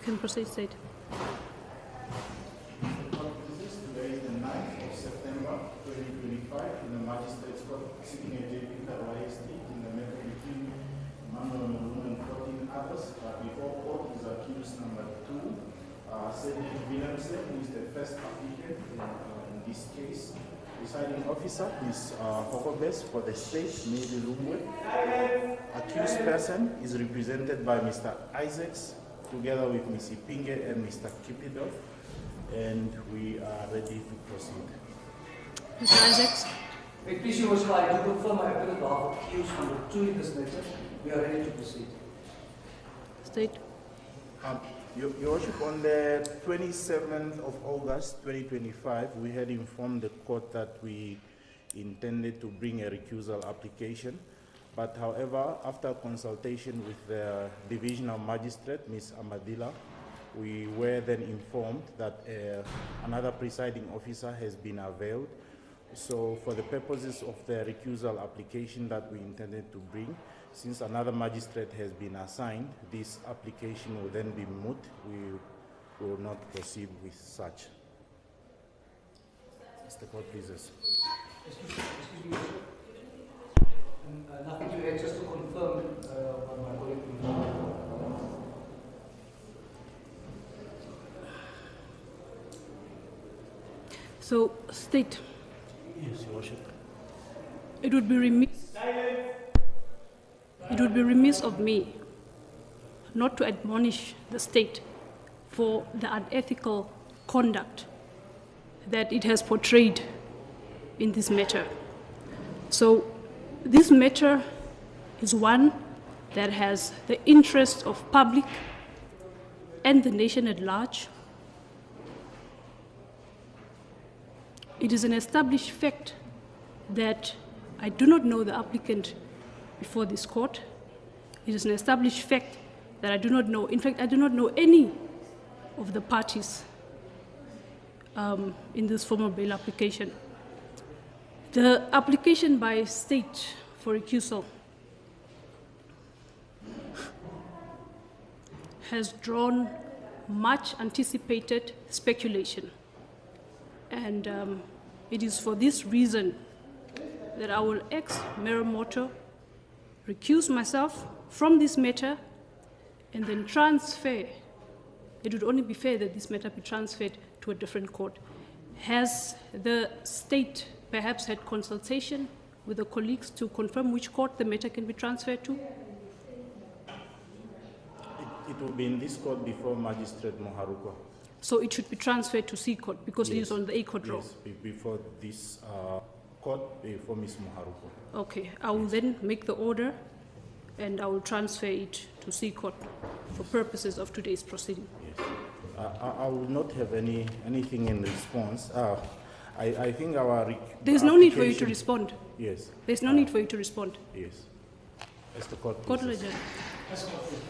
Can proceed, State. Today is the 9th of September 2025 in the Magistrate's Court, sitting at JP Karwaiste in the matter between Manuel Mulun and 14 others. Before court is accused number 2, Cedric Willemse, who is the first applicant in this case. Presiding officer is Hokobes for the state, Maybe Lumbwe. Accused person is represented by Mr. Isaacs, together with Ms. Ipinge and Mr. Kipidov, and we are ready to proceed. Mr. Isaacs. Please, Your Worship, I do confirm my appeal on behalf of accused number 2 in this matter. We are ready to proceed. State. Your Worship, on the 27th of August 2025, we had informed the court that we intended to bring a recusal application. But however, after consultation with the divisional magistrate, Ms. Amadila, we were then informed that another presiding officer has been availed. So for the purposes of the recusal application that we intended to bring, since another magistrate has been assigned, this application will then be moot. We will not proceed with such. Mr. Court, pleases. Excuse me, nothing to add, just to confirm what my colleague confirmed. So, State. Yes, Your Worship. It would be remiss of me not to admonish the state for the unethical conduct that it has portrayed in this matter. So this matter is one that has the interest of public and the nation at large. It is an established fact that I do not know the applicant before this court. It is an established fact that I do not know. In fact, I do not know any of the parties in this formal bail application. The application by state for recusal has drawn much anticipated speculation. And it is for this reason that I will ex mero motu recuse myself from this matter and then transfer. It would only be fair that this matter be transferred to a different court. Has the state perhaps had consultation with the colleagues to confirm which court the matter can be transferred to? It will be in this court before Magistrate Muharukua. So it should be transferred to C court because Yes. it is on the A court row. Yes, before this court, before Ms. Muharukua. Okay, I will then make the order and I will transfer it to C court for purposes of today's proceeding. Yes. I will not have anything in response. I think our There's no need for you to respond. Yes. There's no need for you to respond. Yes. As the court Court will pleases. adjourn.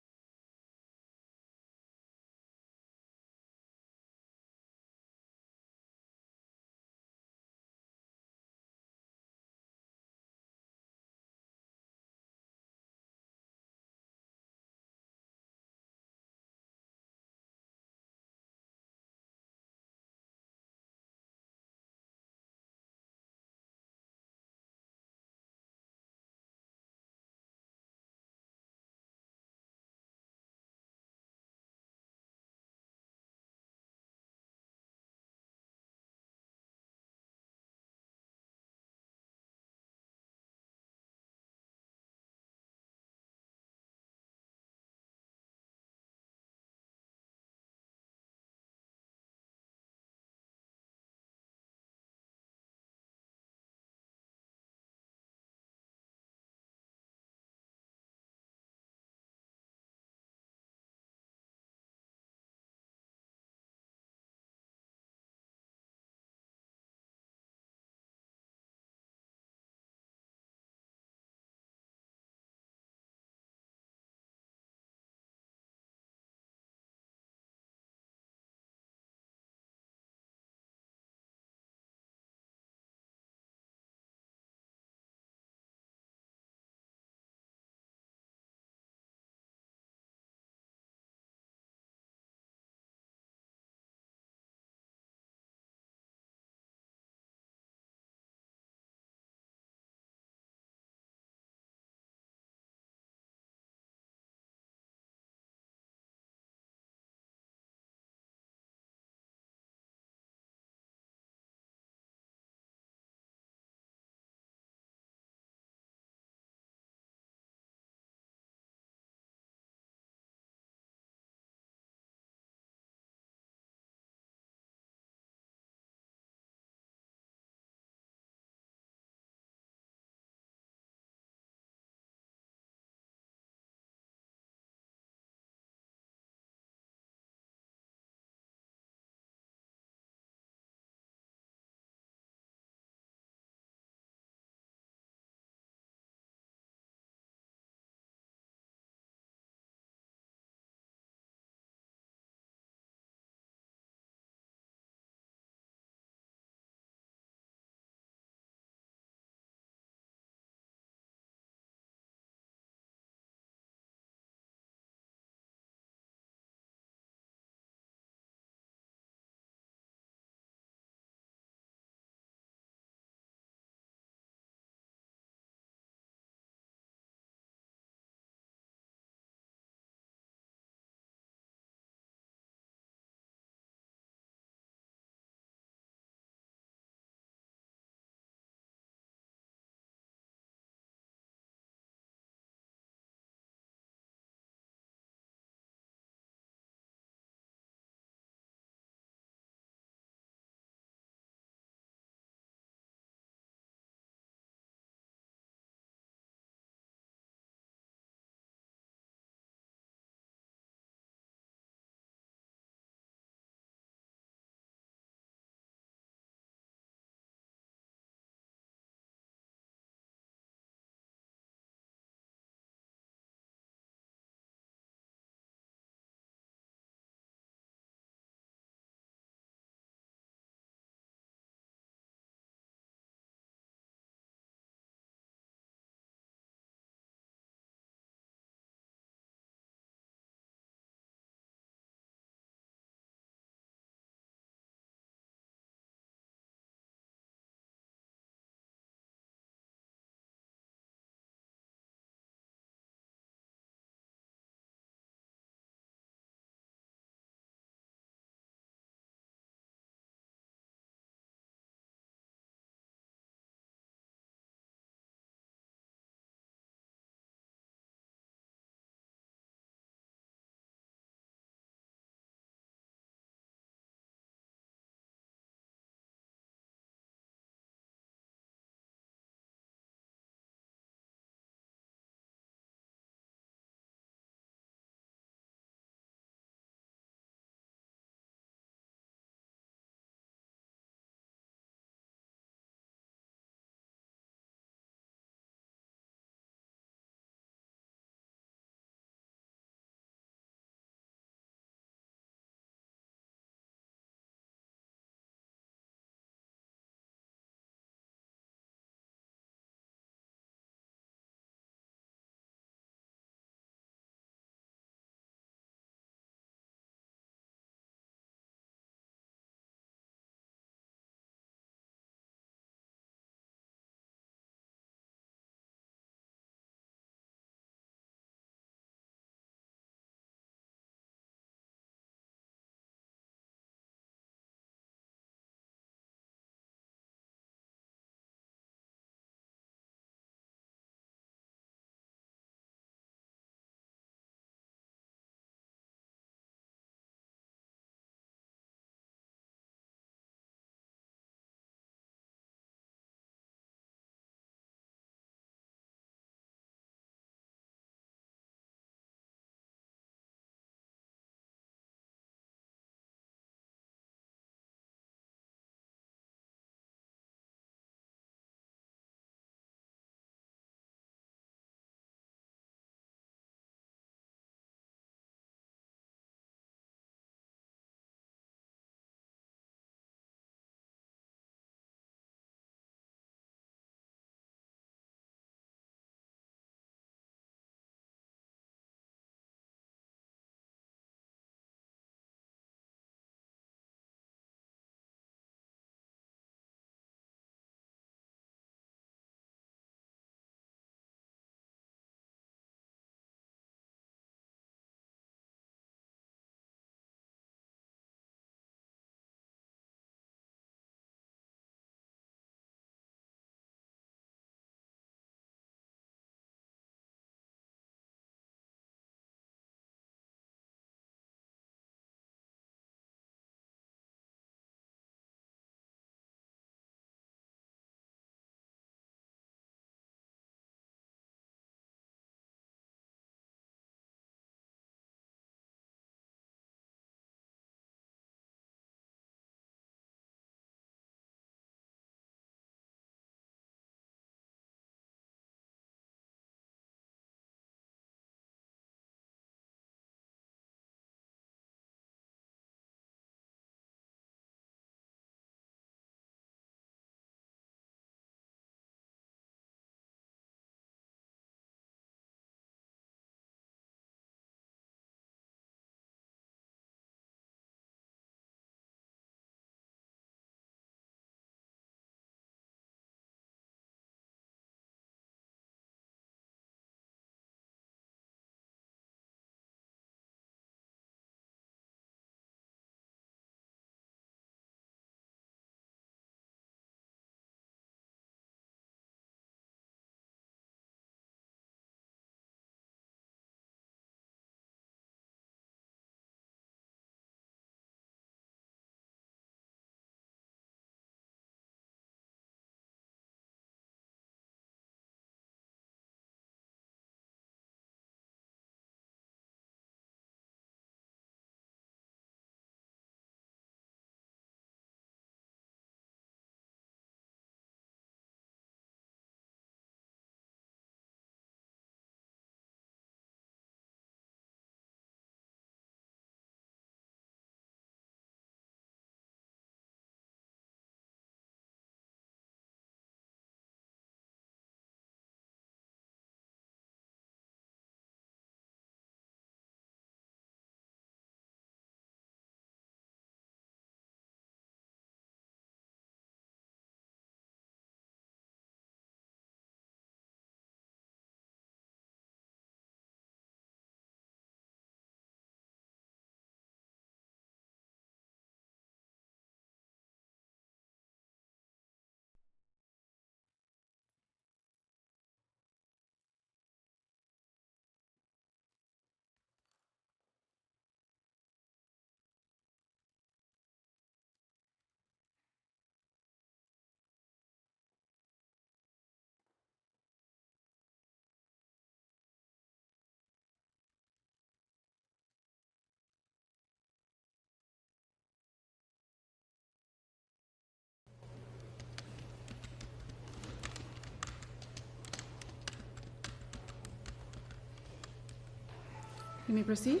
You may proceed.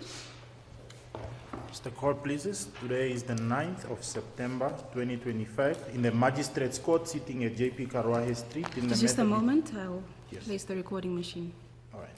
Mr. Court, pleases. Today is the 9th of September 2025 in the Magistrates Court sitting at JP Karwahe Street in the Just a moment, I'll Yes. place the recording machine. All right.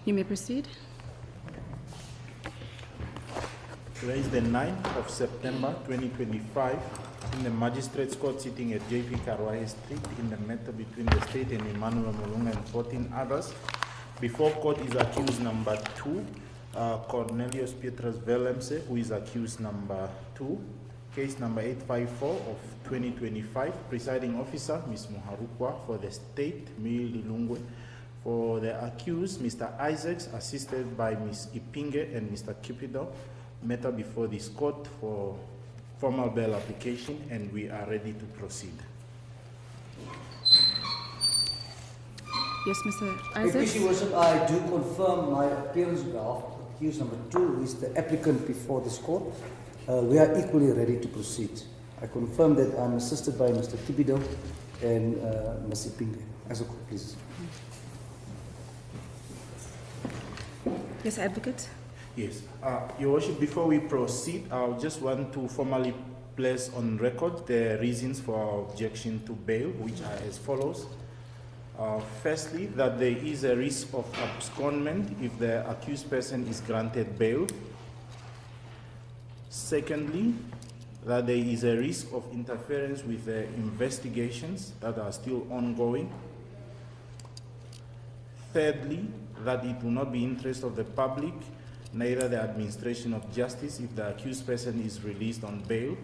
You may proceed. Today is the 9th of September 2025 in the Magistrates Court sitting at JP Karwahe Street in the matter between the state and Emmanuel Mulunga and 14 others. Before court is accused number 2, Cornelius Petrus Willemse, who is accused number 2, case number 854 of 2025. Presiding officer, Ms. Muharukua, for the state, Mil Lilungwe. For the accused, Mr. Isaacs, assisted by Ms. Ipinge and Mr. Cupido, matter before this court for formal bail application, and we are ready to proceed. Yes, Mr. Because, Isaacs. Your Worship, I do confirm my appearance draft, accused number 2, who is the applicant before this court. We are equally ready to proceed. I confirm that I'm assisted by Mr. Cupido and Ms. Ipinge. As a court, please. Yes, Advocate. Yes. Your Worship, before we proceed, I just want to formally place on record the reasons for our objection to bail, which are as follows. Firstly, that there is a risk of abscondment if the accused person is granted bail. Secondly, that there is a risk of interference with the investigations that are still ongoing. Thirdly, that it will not be in the interest of the public, neither the administration of justice, if the accused person is released on bail.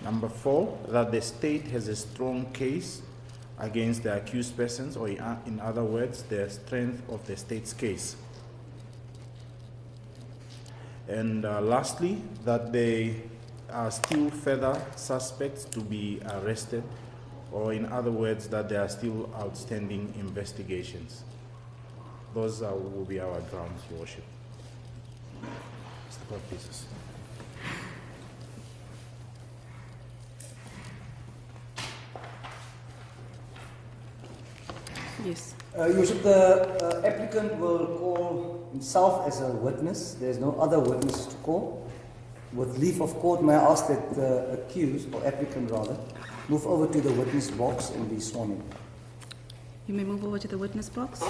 Number 4, that the state has a strong case against the accused persons, or in other words, the strength of the state's case. And lastly, that there are still further suspects to be arrested, or in other words, that there are still outstanding investigations. Those will be our grounds, Your Worship. Mr. Court, please. Yes. Your Worship, the applicant will call himself as a witness. There is no other witnesses to call. With leave of court, may I ask that the accused, or applicant rather, move over to the witness box and be sworn in. You may move over to the witness box.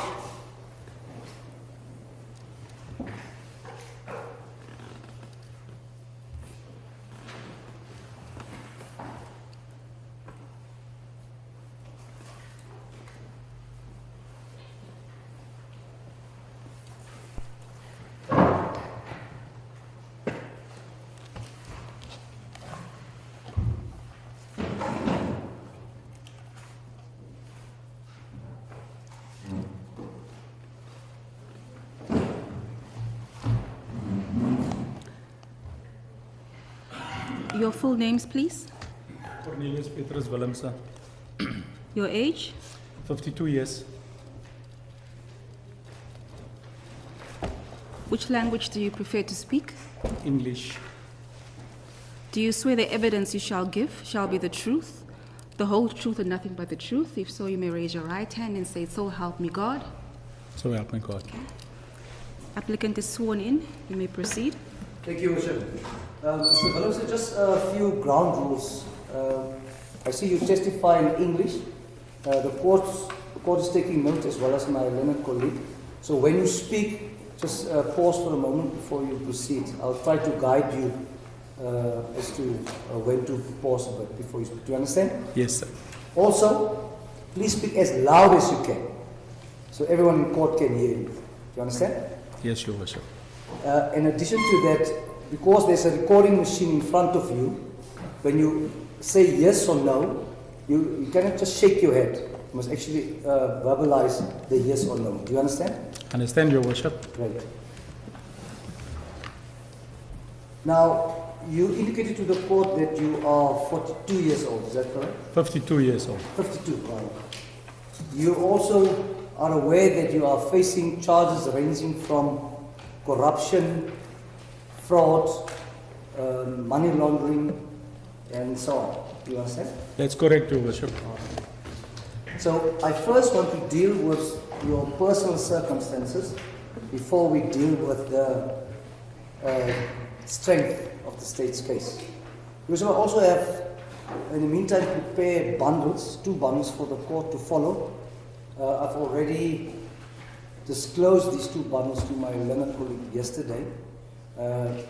Your full names, please. Cornelius Petrus Willemse, Your age. 52 years. Which language do you prefer to speak? English. Do you swear the evidence you shall give shall be the truth, the whole truth and nothing but the truth? If so, you may raise your right hand and say, "So help me God." So help me God. Applicant is sworn in. You may proceed. Thank you, Worship. Mr. Willemse, just a few ground rules. I see you testify in English. The court is taking note as well as my learned colleague. So when you speak, just pause for a moment before you proceed. I'll try to guide you as to when to pause a bit before you speak. Do you understand? Yes, sir. Also, please speak as loud as you can, so everyone in court can hear you. Do you understand? Yes, Your Worship. In addition to that, because there's a recording machine in front of you, when you say yes or no, you cannot just shake your head. You must actually verbalize the yes or no. Do you understand? Understand, Your Worship. Right. Now, you indicated to the court that you are 42 years old. Is that correct? 52 years old. 52, right. You also are aware that you are facing charges ranging from corruption, fraud, money laundering, and so on. Do you understand? That's correct, Your Worship. So I first want to deal with your personal circumstances before we deal with the strength of the state's case. Because I also have, in the meantime, prepared bundles, 2 bundles for the court to follow. I've already disclosed these 2 bundles to my learned colleague yesterday.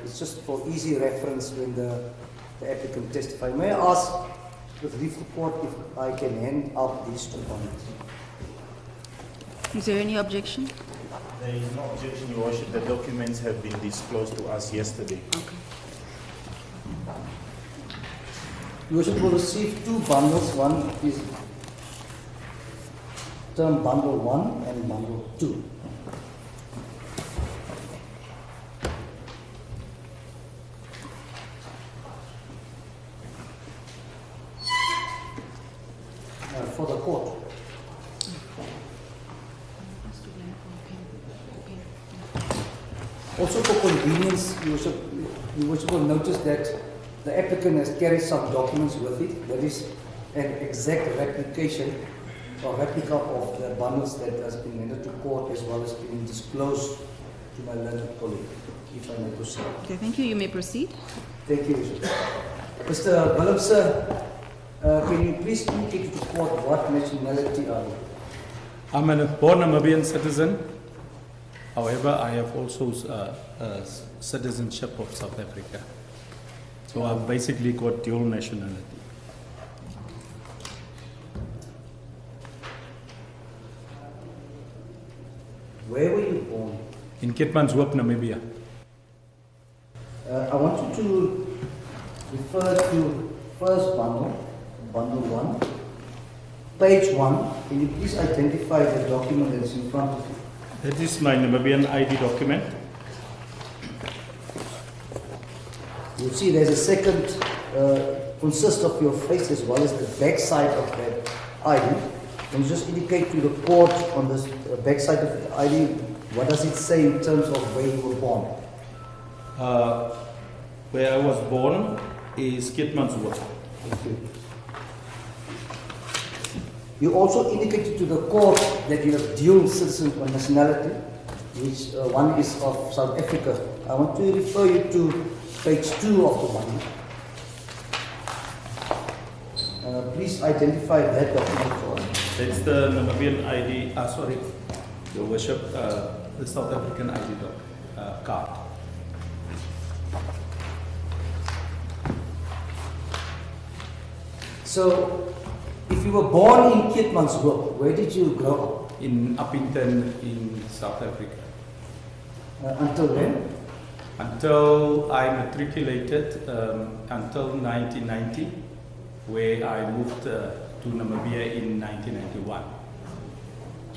It's just for easy reference when the applicant testifies. May I ask, with leave the court, if I can hand out these 2 bundles? Is there any objection? There is no objection, Your Worship. The documents have been disclosed to us yesterday. Okay. You will receive 2 bundles. One is term bundle 1 and bundle 2. For the court. Also for convenience, you will notice that the applicant has carried some documents with it. That is an exact replication or replica of the bundles that has been handed to court as well as being disclosed to my learned colleague, if I may proceed. Okay, thank you. You may proceed. Thank you, Mr. Willemse, can you please indicate to the court what nationality are you? I'm a born Namibian citizen. However, I have also citizenship of South Africa. So I've basically got dual nationality. Where were you born? In Keetmanshoop, Namibia. I want you to refer to first bundle, bundle 1, page 1. Can you please identify the document that is in front of you? That is my Namibian ID document. You'll see there's a second, consists of your face as well as the back side of that ID. Can you just indicate to the court on this back side of the ID, what does it say in terms of where you were born? Where I was born is Keetmanshoop. Thank you. You also indicated to the court that you have dual citizen nationality, which one is of South Africa. I want to refer you to page 2 of the one. Please identify that document for us. That's the Namibian ID, sorry, Your Worship, the South African ID card. So, if you were born in Keetmanshoop, where did you grow up? In Appington in South Africa. Until when? Until I matriculated, until 1990, where I moved to Namibia in 1991.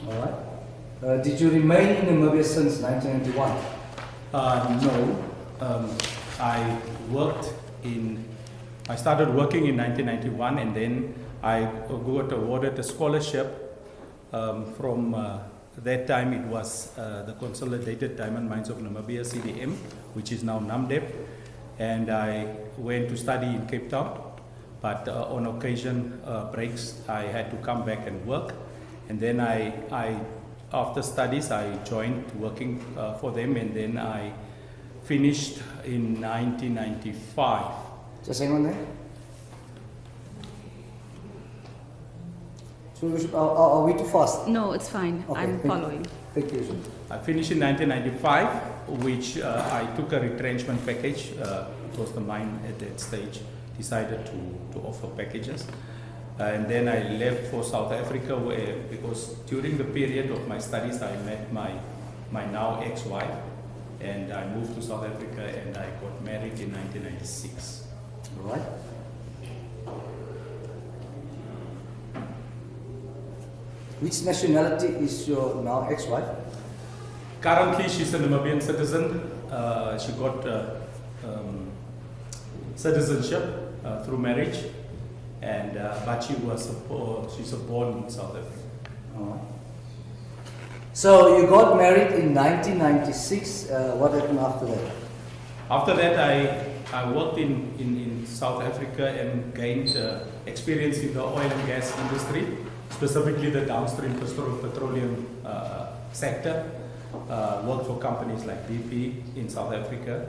All right. Did you remain in Namibia since 1991? No, I worked in I started working in 1991, and then I got awarded a scholarship from that time. It was the Consolidated Diamond Mines of Namibia, CDM, which is now NAMDEP, and I went to study in Cape Town, but on occasion breaks I had to come back and work, and then after studies I joined working for them, and then I finished in 1995. Just hang on there. So, are we too fast? No, it's fine. Okay, I'm following. Thank you, sir. I finished in 1995, which I took a retrenchment package. It was the mine at that stage decided to offer packages. And then I left for South Africa because during the period of my studies I met my now ex-wife, and I moved to South Africa and I got married in 1996. All right. Which nationality is your now ex-wife? Currently, she's a Namibian citizen. She got citizenship through marriage, and but she's born in South Africa. All right. So you got married in 1996. What happened after that? After that, I worked in South Africa and gained experience in the oil and gas industry, specifically the downstream petroleum sector. Worked for companies like BP in South Africa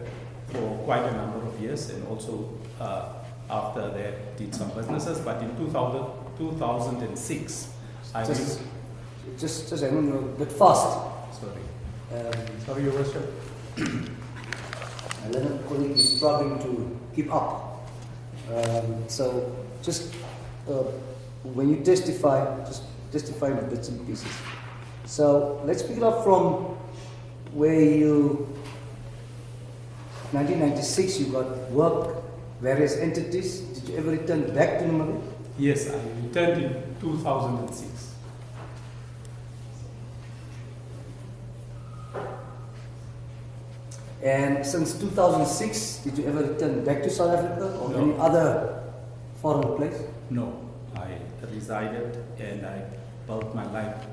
for quite a number of years, and also after that did some businesses. But in 2006, I just hang on a bit fast. sorry, sorry, Your Worship. My learned colleague is struggling to keep up. So just when you testify, just testify in bits and pieces. So let's pick it up from where you, 1996, you got work, various entities. Did you ever return back to Namibia? Yes, I returned in 2006. And since 2006, did you ever return back to South Africa or any other foreign place? No, I resided and I built my life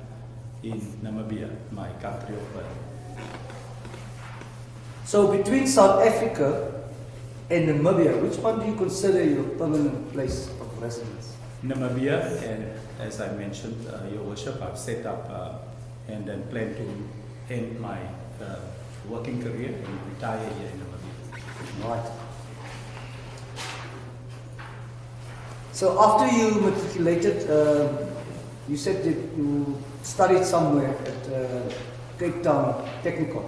in Namibia, my country of birth. So between South Africa and Namibia, which one do you consider your permanent place of residence? Namibia, and as I mentioned, Your Worship, I've set up and then plan to end my working career and retire here in Namibia. Right. So after you matriculated, you said that you studied somewhere at Cape Town Technikon.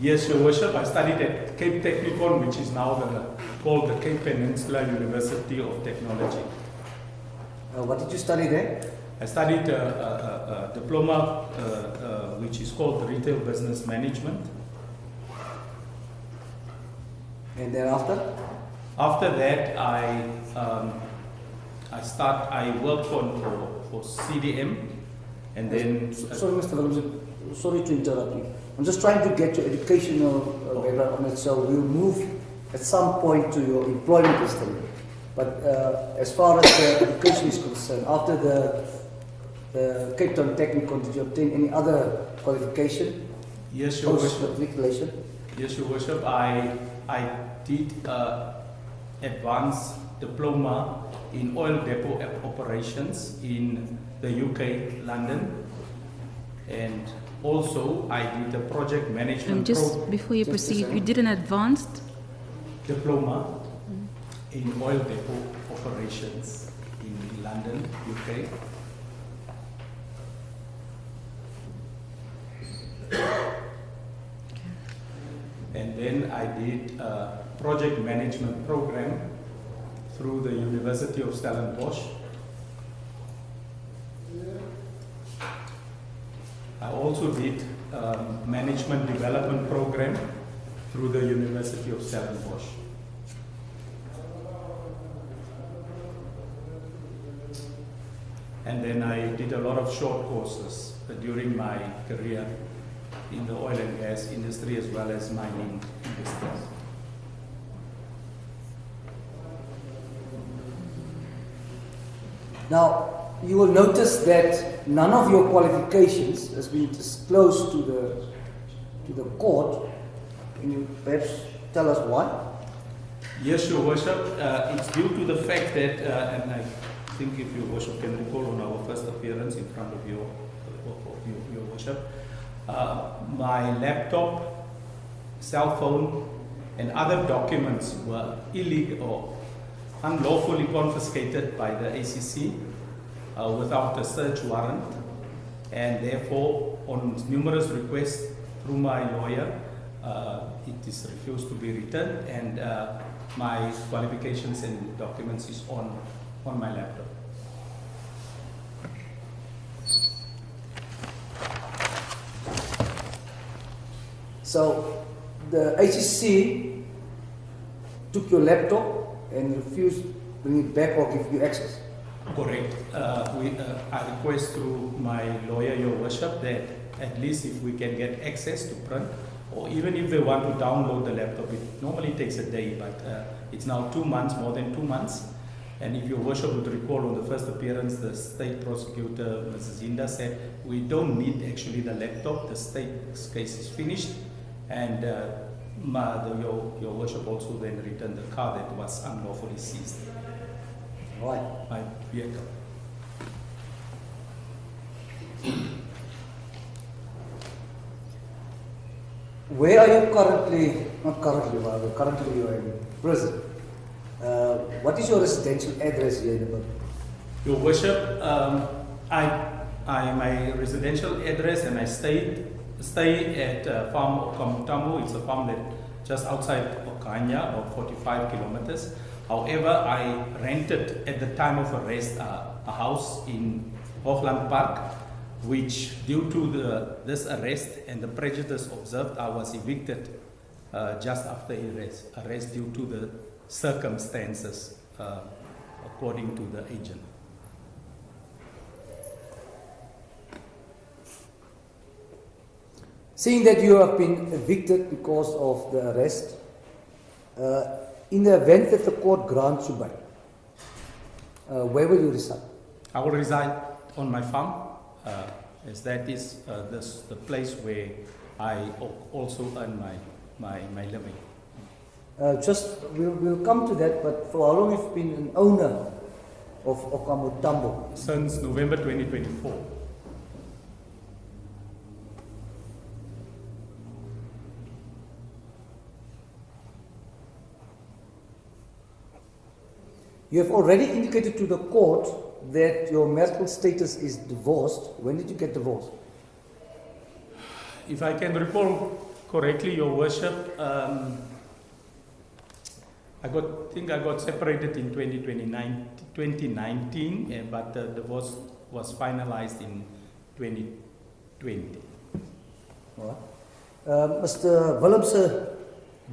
Yes, Your Worship, I studied at Cape Technikon, which is now called the Cape Peninsula University of Technology. What did you study there? I studied a diploma which is called Retail Business Management. And thereafter? After that, I worked for CDM, and then Sorry, Mr. Willemse, sorry to interrupt you. I'm just trying to get your educational background on it, so we'll move at some point to your employment history. But as far as the education is concerned, after the Cape Town Technikon, did you obtain any other qualification? Yes, Your Worship. Post-matriculation? Yes, Your Worship. I did advanced diploma in oil depot operations in the UK, London, and also I did a project management Before you proceed, you did an advanced diploma in oil depot operations in London, UK. And then I did a project management program through the University of Stellenbosch. I also did a management development program through the University of Stellenbosch. And then I did a lot of short courses during my career in the oil and gas industry as well as mining industries. Now, you will notice that none of your qualifications has been disclosed to the court. Can you perhaps tell us why? Yes, Your Worship. It's due to the fact that, and I think if Your Worship can recall on our first appearance in front of Your Worship, my laptop, cell phone, and other documents were illegal or unlawfully confiscated by the ACC without a search warrant, and therefore, on numerous requests through my lawyer, it is refused to be returned, and my qualifications and documents is on my laptop. So, the ACC took your laptop and refused to bring it back or give you access? Correct. I request through my lawyer, Your Worship, that at least if we can get access to print, or even if they want to download the laptop, it normally takes a day, but it's now 2 months, more than 2 months. And if Your Worship would recall on the first appearance, the state prosecutor, Mrs. Inda, said, we don't need actually the laptop, the state's case is finished. And Your Worship also then returned the car that was unlawfully seized. Right. My vehicle. Where are you currently, not currently, rather, currently you are in prison. What is your residential address here in the building? Your Worship, my residential address, and I stay at farm Okamutambo. It's a farm that just outside Okanya, or 45 kilometers. However, I rented at the time of arrest a house in Hochland Park, which due to this arrest and the prejudice observed, I was evicted just after arrest due to the circumstances, according to the agent. Seeing that you have been evicted because of the arrest, in the event that the court grants you bail, where will you reside? I will reside on my farm, as that is the place where I also earn my living. We'll come to that, but for how long have you been an owner of Okamutambo? Since November 2024. You have already indicated to the court that your marital status is divorced. When did you get divorced? If I can recall correctly, Your Worship, I got separated in 2019, but the divorce was finalized in 2020. All right. Mr. Willemse,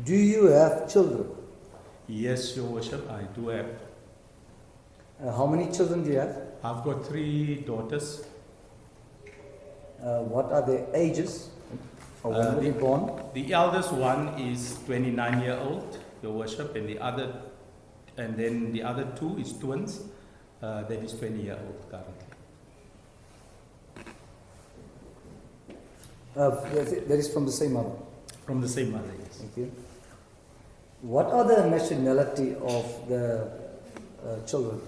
do you have children? Yes, Your Worship, I do have. How many children do you have? I've got 3 daughters. What are their ages? Or when were they born? The eldest one is 29-year-old, Your Worship, and then the other 2 is twins. That is 20-year-old currently. That is from the same mother. From the same mother, yes. Thank you. What are the nationality of the children?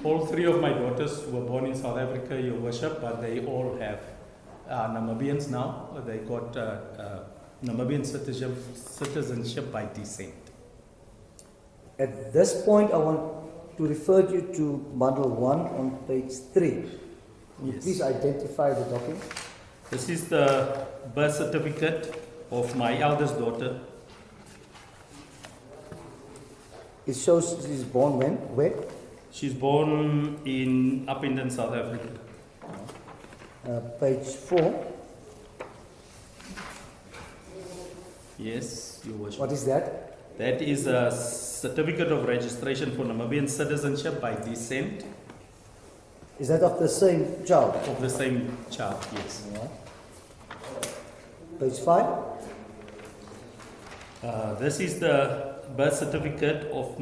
All 3 of my daughters were born in South Africa, Your Worship, but they all have Namibians now. They got Namibian citizenship by descent. At this point, I want to refer you to bundle 1 on page 3. Yes. Please identify the document. This is the birth certificate of my eldest daughter. It shows she's born when? Where? She's born in Applicant, South Africa. Page 4. Yes, Your Worship. What is that? That is a certificate of registration for Namibian citizenship by descent. Is that of the same child? Of the same child, yes. Yeah. Page 5. This is the birth certificate of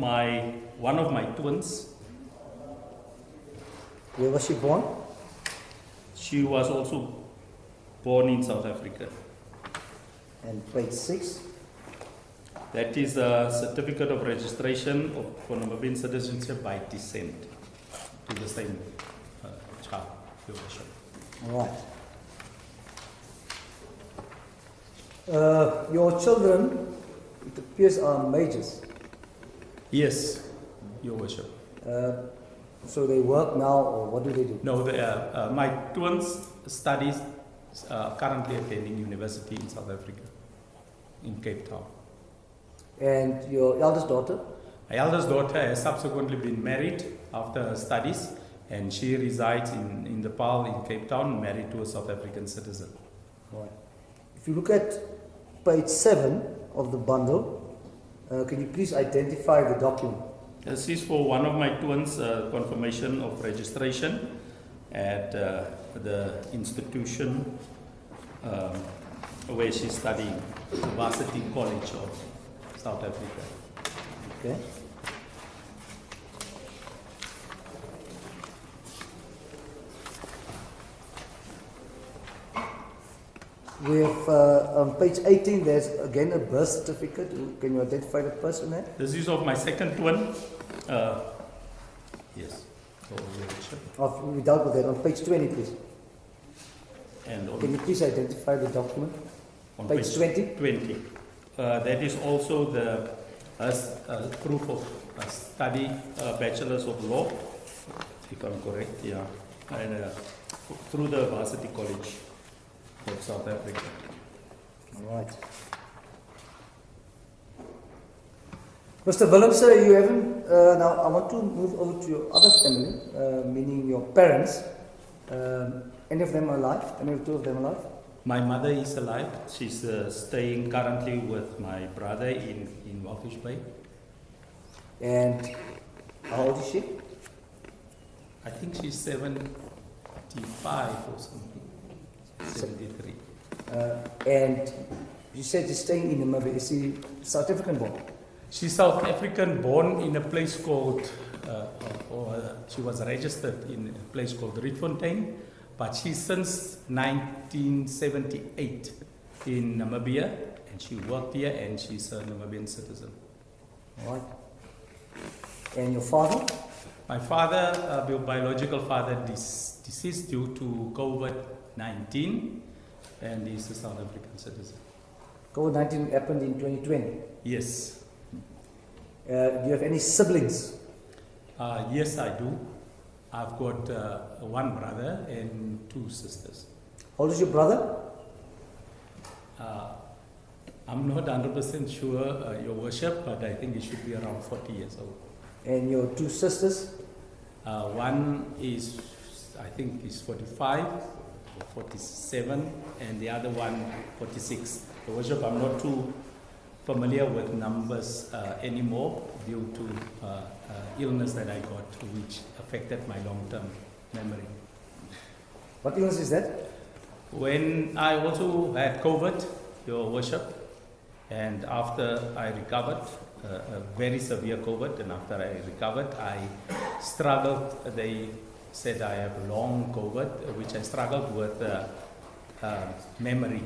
one of my twins. Where was she born? She was also born in South Africa. And page 6. That is a certificate of registration for Namibian citizenship by descent to the same child, Your Worship. All right. Your children, it appears, are majors. Yes, Your Worship. So they work now, or what do they do? No, my twins studies currently attending university in South Africa, in Cape Town. And your eldest daughter? My eldest daughter has subsequently been married after her studies, and she resides in Nepal, in Cape Town, married to a South African citizen. All right. If you look at page 7 of the bundle, can you please identify the document? This is for one of my twins' confirmation of registration at the institution where she's studying, the Varsity College of South Africa. Okay. We have on page 18, there's again a birth certificate. Can you identify the person there? This is of my second twin. Yes. We dealt with that on page 20, please. And on, Can you please identify the document? on Page 20. 20. That is also the proof of study, Bachelor's of Law, if I'm correct, yeah. And through the Varsity College of South Africa. All right. Mr. Willemse, you haven't. Now, I want to move over to your other family, meaning your parents. Any of them alive? Any of two of them alive? My mother is alive. She's staying currently with my brother in Walfish Bay. And how old is she? I think she's 75 or something. 73. And you said she's staying in Namibia. Is she South African born? She's South African born in a place called, she was registered in a place called Rietfontein, but she's since 1978 in Namibia, and she worked here, and she's a Namibian citizen. All right. And your father? My father, my biological father, deceased due to COVID-19, and he's a South African citizen. COVID-19 happened in 2020. Yes. Do you have any siblings? Yes, I do. I've got one brother and two sisters. How old is your brother? I'm not 100% sure, Your Worship, but I think he should be around 40 years old. And your two sisters? One is, I think, is 45 or 47, and the other one 46. Your Worship, I'm not too familiar with numbers anymore due to illness that I got, which affected my long-term memory. What illness is that? When I also had COVID, Your Worship, and after I recovered, a very severe COVID, and after I recovered, I struggled. They said I have long COVID, which I struggled with memory,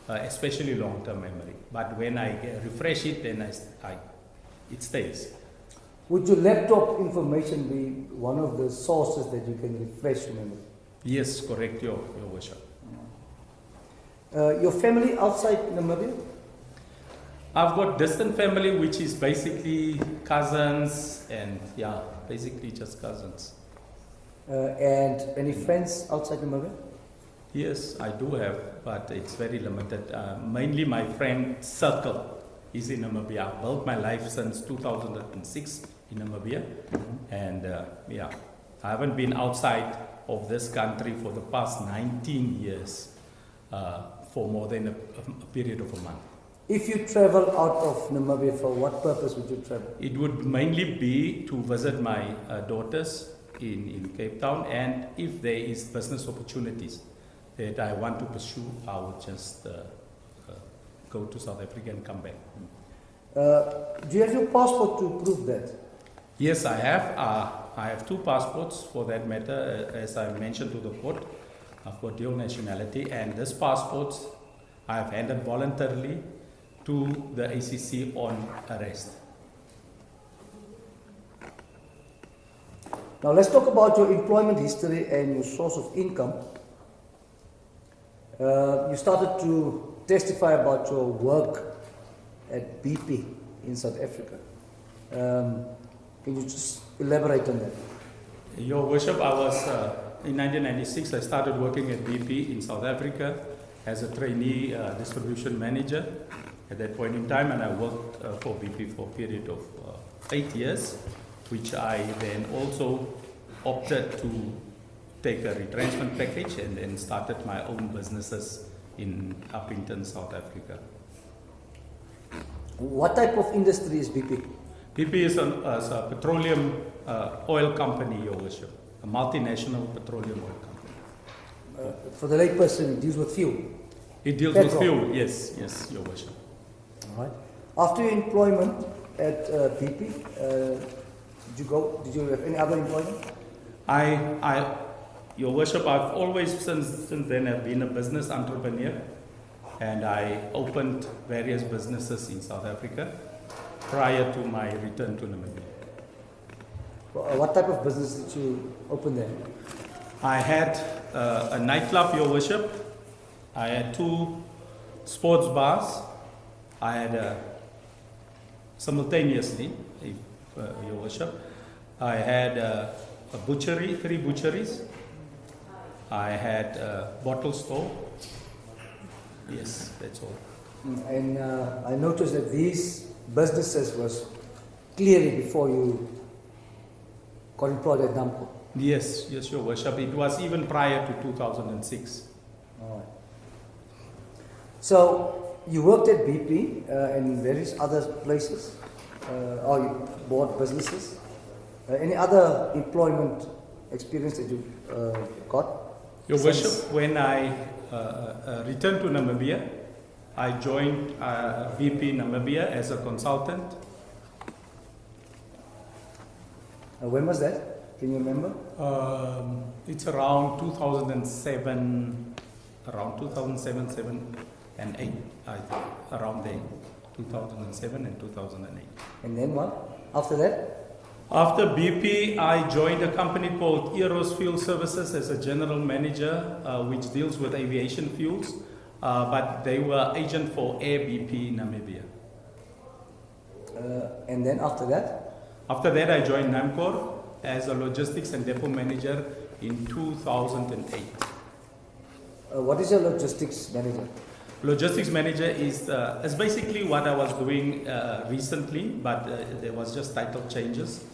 especially long-term memory. But when I refresh it, then it stays. Would your laptop information be one of the sources that you can refresh memory? Yes, correct, Your Worship. Your family outside Namibia? I've got distant family, which is basically cousins, and yeah, basically just cousins. And any friends outside Namibia? Yes, I do have, but it's very limited. Mainly my friend circle is in Namibia. I've built my life since 2006 in Namibia, and yeah, I haven't been outside of this country for the past 19 years for more than a period of a month. If you travel out of Namibia, for what purpose would you travel? It would mainly be to visit my daughters in Cape Town, and if there is business opportunities that I want to pursue, I would just go to South Africa and come back. Do you have your passport to prove that? Yes, I have. I have two passports for that matter, as I mentioned to the court. I've got dual nationality, and this passport I have handed voluntarily to the ACC on arrest. Now let's talk about your employment history and your source of income. You started to testify about your work at BP in South Africa. Can you just elaborate on that? Your Worship, I was in 1996. I started working at BP in South Africa as a trainee distribution manager at that point in time, and I worked for BP for a period of 8 years, which I then also opted to take a retrenchment package and then started my own businesses in Applicant, South Africa. What type of industry is BP? BP is a petroleum oil company, Your Worship, a multinational petroleum oil company. For the layperson, it deals with fuel. It deals Petrol. with fuel, yes, Your Worship. All right. After your employment at BP, did you have any other employment? Your Worship, I've always since then have been a business entrepreneur, and I opened various businesses in South Africa prior to my return to Namibia. What type of business did you open there? I had a nightclub, Your Worship. I had 2 sports bars. I had simultaneously, Your Worship, I had a butchery, 3 butcheries. I had a bottle store. Yes, that's all. And I noticed that these businesses was clearly before you got employed at NAMCOR. Yes, Your Worship. It was even prior to 2006. All right. So you worked at BP and various other places, or you bought businesses. Any other employment experience that you got? Your since- Worship, when I returned to Namibia, I joined BP Namibia as a consultant. When was that? Can you remember? It's around 2007, around 2007, 7 and 8, I think, around there, 2007 and 2008. And then what? After that? After BP, I joined a company called Eros Fuel Services as a general manager, which deals with aviation fuels, but they were agent for Air BP Namibia. And then after that? After that, I joined NAMCOR as a logistics and depot manager in 2008. What is your logistics manager? Logistics manager is basically what I was doing recently, but there was just title changes,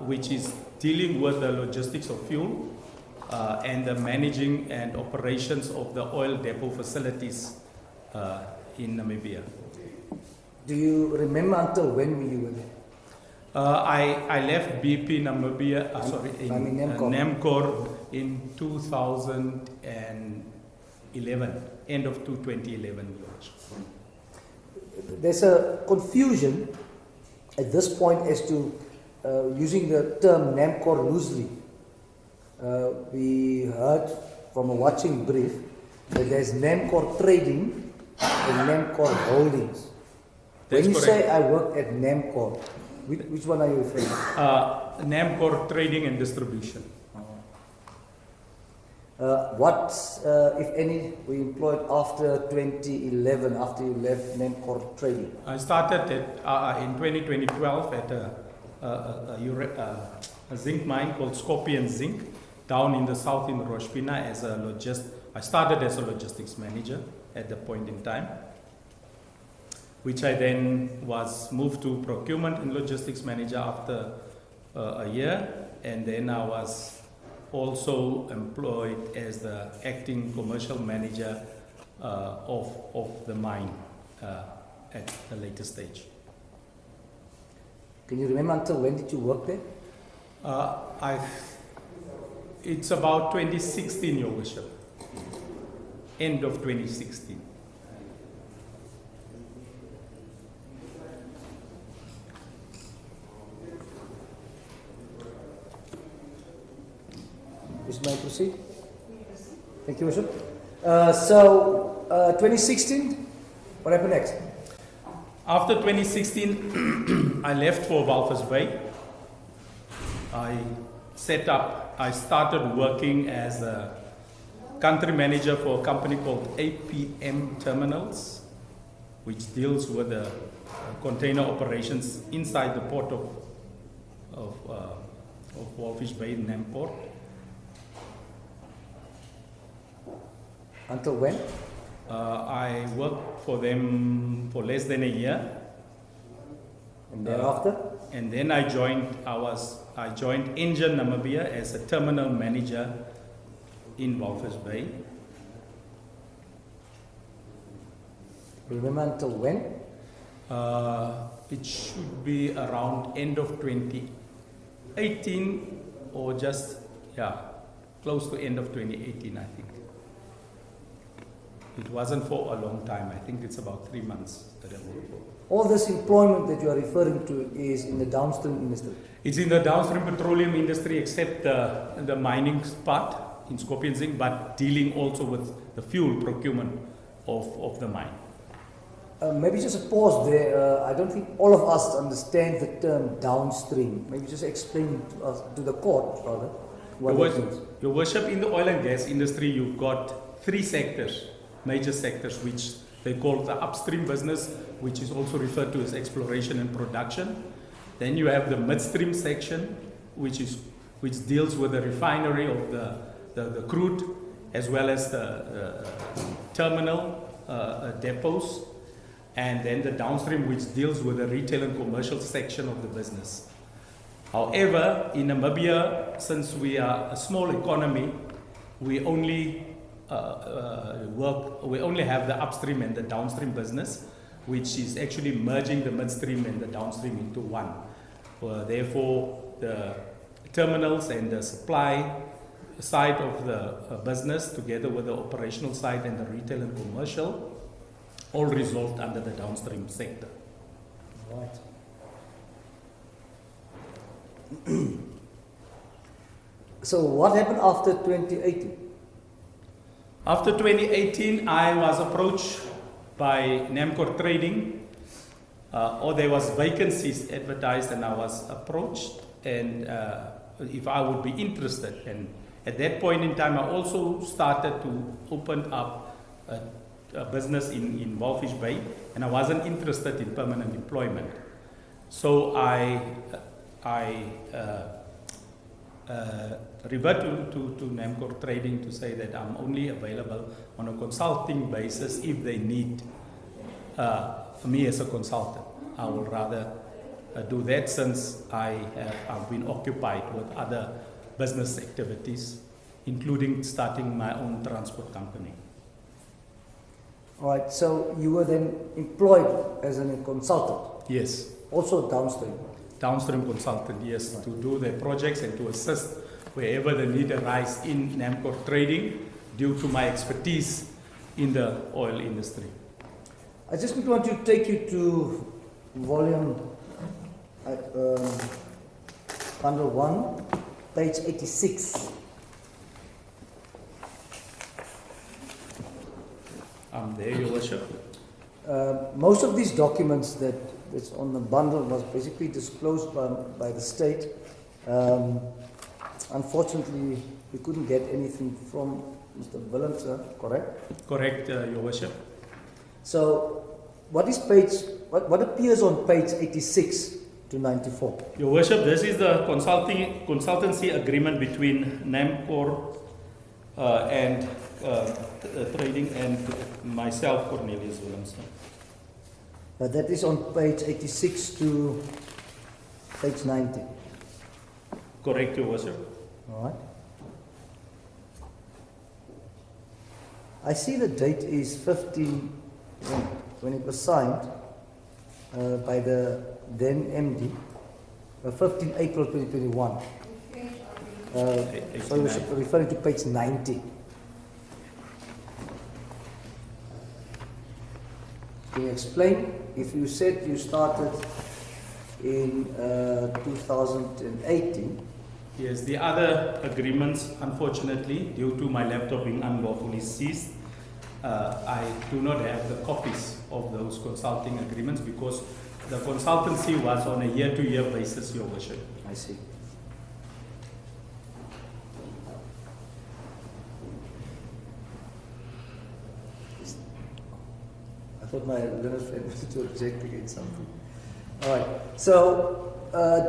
which is dealing with the logistics of fuel and the managing and operations of the oil depot facilities in Namibia. Do you remember until when you were there? I left BP Namibia, NAMCOR in 2011, end of 2011. There's a confusion at this point as to using the term NAMCOR loosely. We heard from a watching brief that there's NAMCOR Trading and NAMCOR Holdings. That's when you correct. say I work at NAMCOR, which one are you referring to? NAMCOR Trading and Distribution. What, if any, were you employed after 2011, after you left NAMCOR Trading? I started in 2012 at a zinc mine called Scorpion Zinc down in the south in Roshpina as a I started as a logistics manager at the point in time, which I then was moved to procurement and logistics manager after a year, and then I was also employed as the acting commercial manager of the mine at a later stage. Can you remember until when did you work there? It's about 2016, Your Worship. End of 2016. This may I proceed? Thank you, Worship. 2016, what happened next? After 2016, I left for Walvis Bay. I started working as a country manager for a company called APM Terminals, which deals with the container operations inside the port of Walvis Bay in NAMCOR. Until when? I worked for them for less than a year. And thereafter? And then I joined Engine Namibia as a terminal manager in Walvis Bay. Remember until when? It should be around end of 2018 or just, close to end of 2018, I think. It wasn't for a long time. I think it's about 3 months that I worked for. All this employment that you are referring to is in the downstream industry? It's in the downstream petroleum industry, except the mining part in Scorpion Zinc, but dealing also with the fuel procurement of the mine. Maybe just a pause there. I don't think all of us understand the term downstream. Maybe just explain to us, to the court rather, what it means. Your Worship, in the oil and gas industry, you've got 3 sectors, major sectors, which they call the upstream business, which is also referred to as exploration and production. Then you have the midstream section, which deals with the refinery of the crude, as well as the terminal depots. And then the downstream, which deals with the retail and commercial section of the business. However, in Namibia, since we are a small economy, we only have the upstream and the downstream business, which is actually merging the midstream and the downstream into one. Therefore, the terminals and the supply side of the business, together with the operational side and the retail and commercial, all resolved under the downstream sector. Right. So what happened after 2018? After 2018, I was approached by NAMCOR Trading, or there was vacancies advertised, and I was approached, and if I would be interested. And at that point in time, I also started to open up a business in Walvis Bay, and I wasn't interested in permanent employment. So I revert to NAMCOR Trading to say that I'm only available on a consulting basis if they need me as a consultant. I will rather do that, since I've been occupied with other business activities, including starting my own transport company. All right, so you were then employed as a consultant? Yes. Also downstream? Downstream consultant, yes, right. To do the projects and to assist wherever the need arises in NAMCOR Trading due to my expertise in the oil industry. I just want to take you to volume bundle 1, page 86. I'm there, Your Worship. Most of these documents that's on the bundle was basically disclosed by the state. Unfortunately, we couldn't get anything from Mr. Willemse, correct? Correct, Your Worship. So, what appears on page 86 to 94? Your Worship, this is the consultancy agreement between NAMCOR and Trading and myself, Cornelius Willemse. That is on page 86 to page 90. Correct, Your Worship. All right. I see the date is 15 when it was signed by the then MD, 15 April 2021. So you should be referring to page 90. Can you explain? If you said you started in 2018, Yes, the other agreements, unfortunately, due to my laptop being unlawfully seized, I do not have the copies of those consulting agreements because the consultancy was on a year-to-year basis, Your Worship. I see. I thought my learned friend wanted to object against something. All right. So,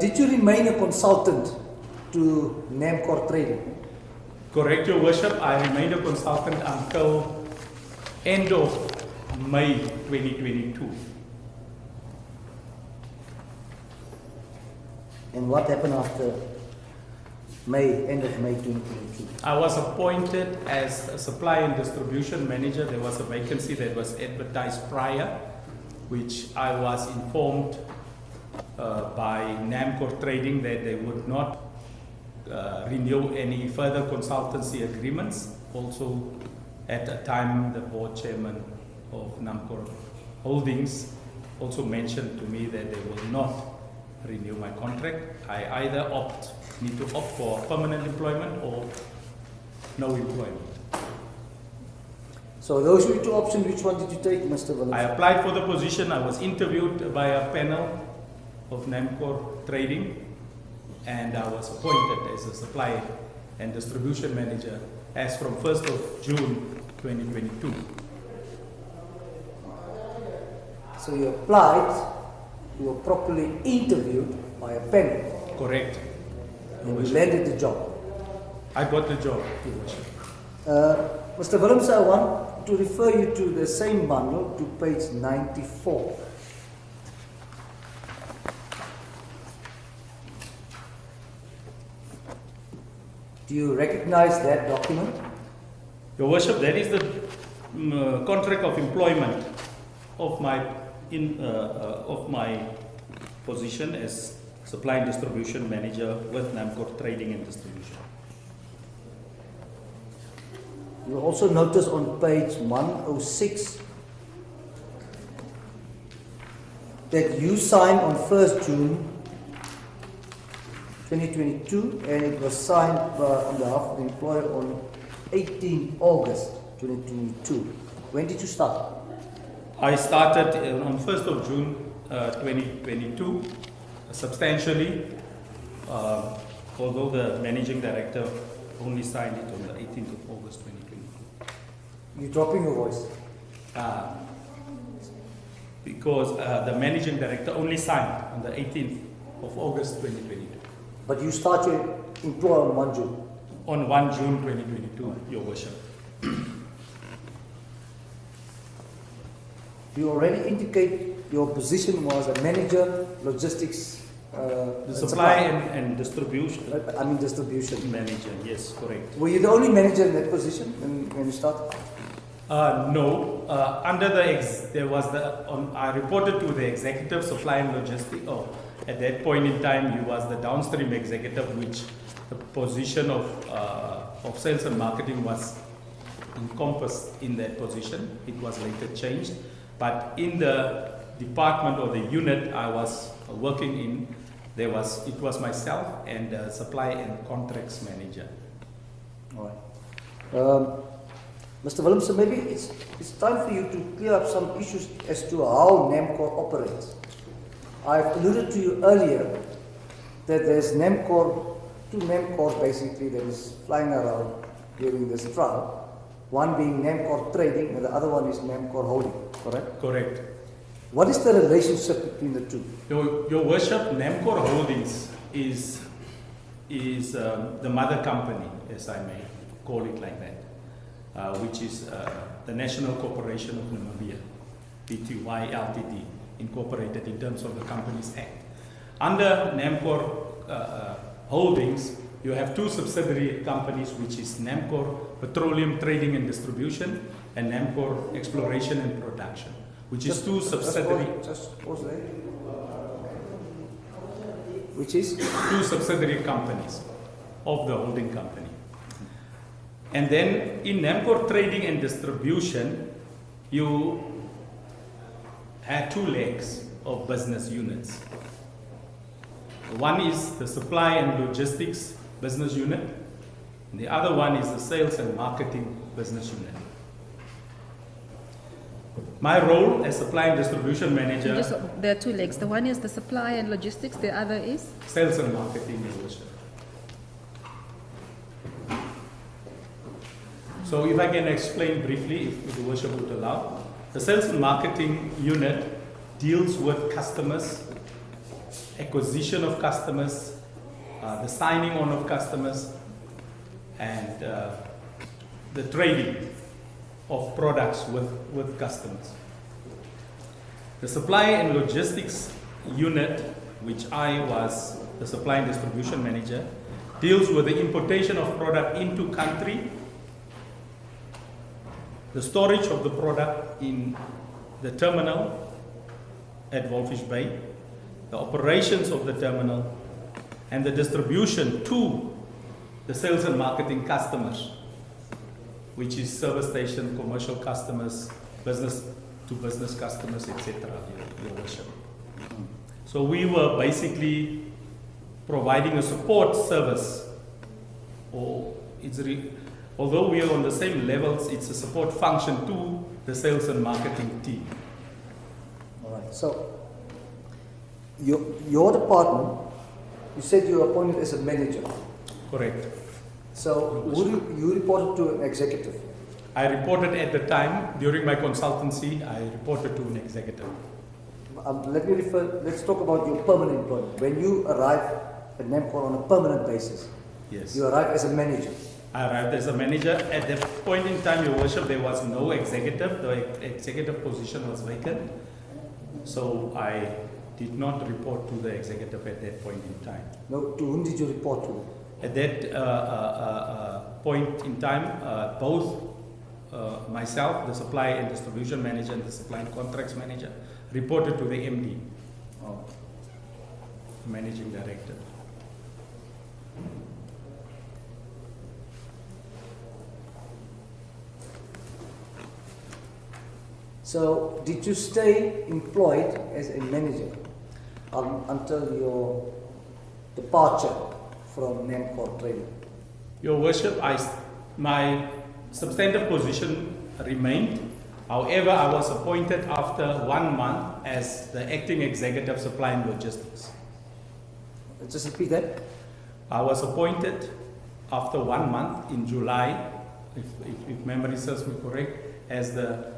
did you remain a consultant to NAMCOR Trading? Correct, Your Worship. I remained a consultant until end of May 2022. And what happened after May, end of May 2022? I was appointed as a supply and distribution manager. There was a vacancy that was advertised prior, which I was informed by NAMCOR Trading that they would not renew any further consultancy agreements. Also, at the time, the board chairman of NAMCOR Holdings also mentioned to me that they will not renew my contract. I either need to opt for permanent employment or no employment. So those were your two options. Which one did you take, Mr. Willemse? I applied for the position. I was interviewed by a panel of NAMCOR Trading, and I was appointed as a supply and distribution manager as from 1st of June 2022. So you applied, you were properly interviewed by a panel, Correct. and you landed the job. I got the job. Mr. Willemse, I want to refer you to the same bundle, to page 94. Do you recognize that document? Your Worship, that is the contract of employment of my position as supply and distribution manager with NAMCOR Trading and Distribution. You also notice on page 106 that you signed on 1st June 2022, and it was signed on behalf of the employer on 18 August 2022. When did you start? I started on 1st of June 2022, substantially, although the managing director only signed it on the 18th of August 2022. You're dropping your voice. Because the managing director only signed on the 18th of August 2022. But you start your employer on 1 June. On 1 June 2022, Your Worship. You already indicate your position was a manager, logistics, The supply and distribution distribution. manager, yes, correct. Were you the only manager in that position when you started? No, under there was I reported to the executive supply and logistics. Oh, at that point in time, he was the downstream executive, which the position of sales and marketing was encompassed in that position. It was later changed, but in the department or the unit I was working in, it was myself and the supply and contracts manager. All right. Mr. Willemse, maybe it's time for you to clear up some issues as to how NAMCOR operates. I've alluded to you earlier that there's two NAMCOR basically that is flying around during this trial. One being NAMCOR Trading and the other one is NAMCOR Holding, correct? Correct. What is the relationship between the two? Your Worship, NAMCOR Holdings is the mother company, as I may call it like that, which is the National Corporation of Namibia, Pty Ltd, incorporated in terms of the Companies Act. Under NAMCOR Holdings, you have two subsidiary companies, which is NAMCOR Petroleum Trading and Distribution and NAMCOR Exploration and Production, which is two subsidiary. Just pause there. Which is? Two subsidiary companies of the holding company. And then in NAMCOR Trading and Distribution, you had two legs of business units. One is the supply and logistics business unit. And the other one is the sales and marketing business unit. My role as supply and distribution manager, There are two legs. The one is the supply and logistics, the other is? sales and marketing, Your Worship. So if I can explain briefly, if the Worship would allow. The sales and marketing unit deals with customers, acquisition of customers, the signing on of customers, and the trading of products with customers. The supply and logistics unit, which I was the supply and distribution manager, deals with the importation of product into country, the storage of the product in the terminal at Wolfish Bay, the operations of the terminal, and the distribution to the sales and marketing customers, which is service station, commercial customers, business to business customers, etc., Your Worship. So we were basically providing a support service, although we are on the same levels, it's a support function to the sales and marketing team. All right. So, your department, you said you were appointed as a manager. Correct. So, you reported to an executive? I reported at the time, during my consultancy, I reported to an executive. Let's talk about your permanent employment. When you arrive at NAMCOR on a permanent basis, Yes. you arrive as a manager. I arrived as a manager. At that point in time, Your Worship, there was no executive. The executive position was vacant. So I did not report to the executive at that point in time. No, to whom did you report to? At that point in time, both myself, the supply and distribution manager, and the supply and contracts manager, reported to the MD, managing director. So, did you stay employed as a manager until your departure from NAMCOR training? Your Worship, my substantive position remained. However, I was appointed after 1 month as the acting executive supply and logistics. Just repeat that. I was appointed after 1 month in July, if memory serves me correct, as the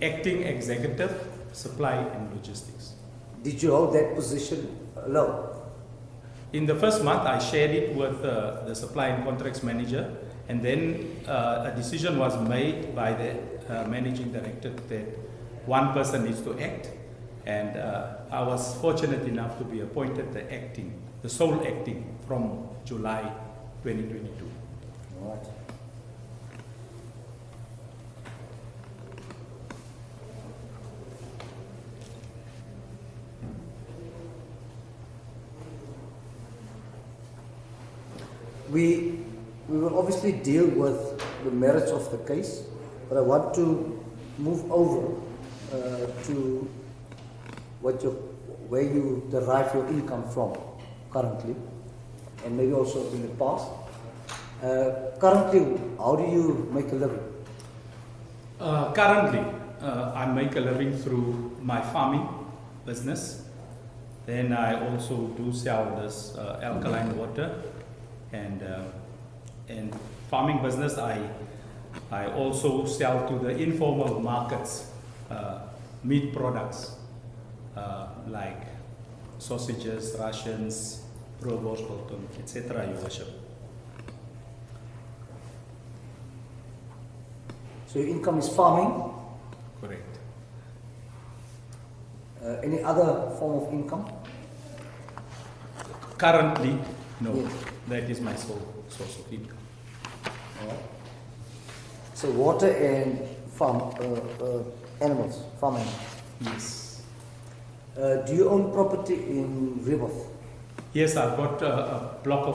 acting executive supply and logistics. Did you hold that position alone? In the first month, I shared it with the supply and contracts manager, and then a decision was made by the managing director that one person needs to act, and I was fortunate enough to be appointed the sole acting from July 2022. All right. We will obviously deal with the merits of the case, but I want to move over to where you derive your income from currently, and maybe also in the past. Currently, how do you make a living? Currently, I make a living through my farming business. Then I also do sell this alkaline water. And farming business, I also sell to the informal markets, meat products like sausages, rations, provost, biltong, etc. Your Worship. So your income is farming. Correct. Any other form of income? Currently, no. Yes. That is my sole source of income. So water and farm animals, farming. Yes. Do you own property in Rehoboth? Yes, I've got a block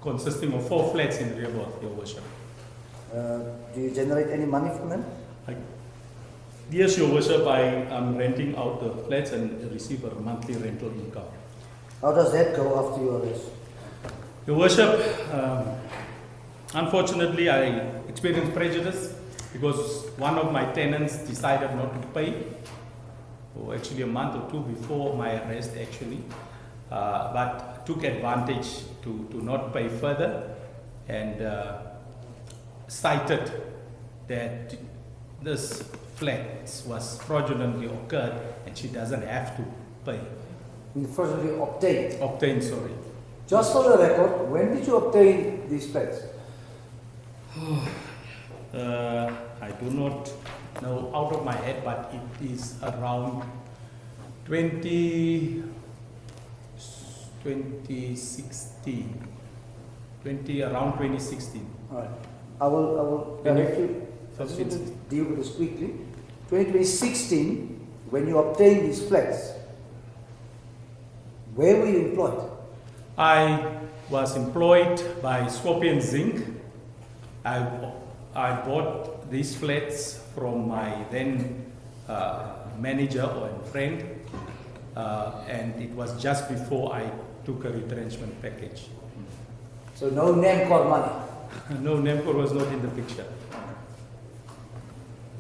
consisting of 4 flats in Rehoboth, Your Worship. Do you generate any money from them? Yes, Your Worship, I am renting out the flats and receive a monthly rental income. How does that go after your arrest? Your Worship, unfortunately I experienced prejudice because one of my tenants decided not to pay, or actually a month or two before my arrest actually, but took advantage to not pay further and cited that this flat was fraudulently occurred and she doesn't have to pay. You fraudulently obtained. Obtained, sorry. Just for the record, when did you obtain these flats? I do not know out of my head, but it is around 2016, around 2016. All right. I will direct you. I just want to deal with this quickly. 2016, when you obtained these flats, where were you employed? I was employed by Scorpion Zinc. I bought these flats from my then manager or friend, and it was just before I took a retrenchment package. So no NAMCOR money. No, NAMCOR was not in the picture.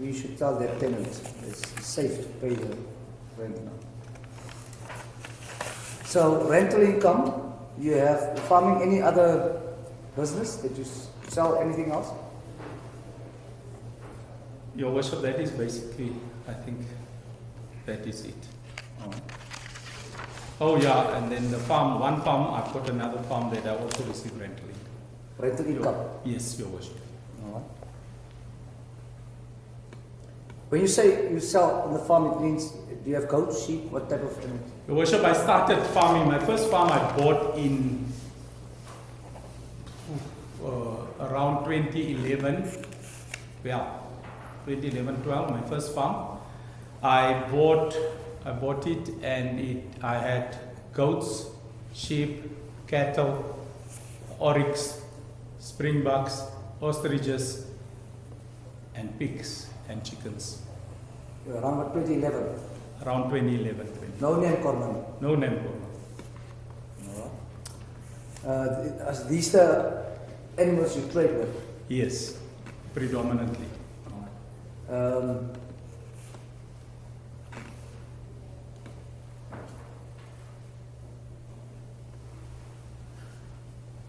We should tell their tenants it's safe to pay the rent now. So rental income, you have farming, any other business that you sell, anything else? Your Worship, that is basically, I think, that is it. Oh yeah, and then the farm, one farm, I've got another farm that I also receive rental income. Rental income? Yes, Your Worship. All right. When you say you sell on the farm, it means, do you have goats, sheep, what type of animals? Your Worship, I started farming. My first farm I bought in around 2011. Yeah, 2011-12, my first farm. I bought it, and I had goats, sheep, cattle, oryx, springbucks, ostriches, and pigs and chickens. Around what, 2011? Around 2011. No NAMCOR money? No NAMCOR. Are these the animals you trade with? Yes, predominantly.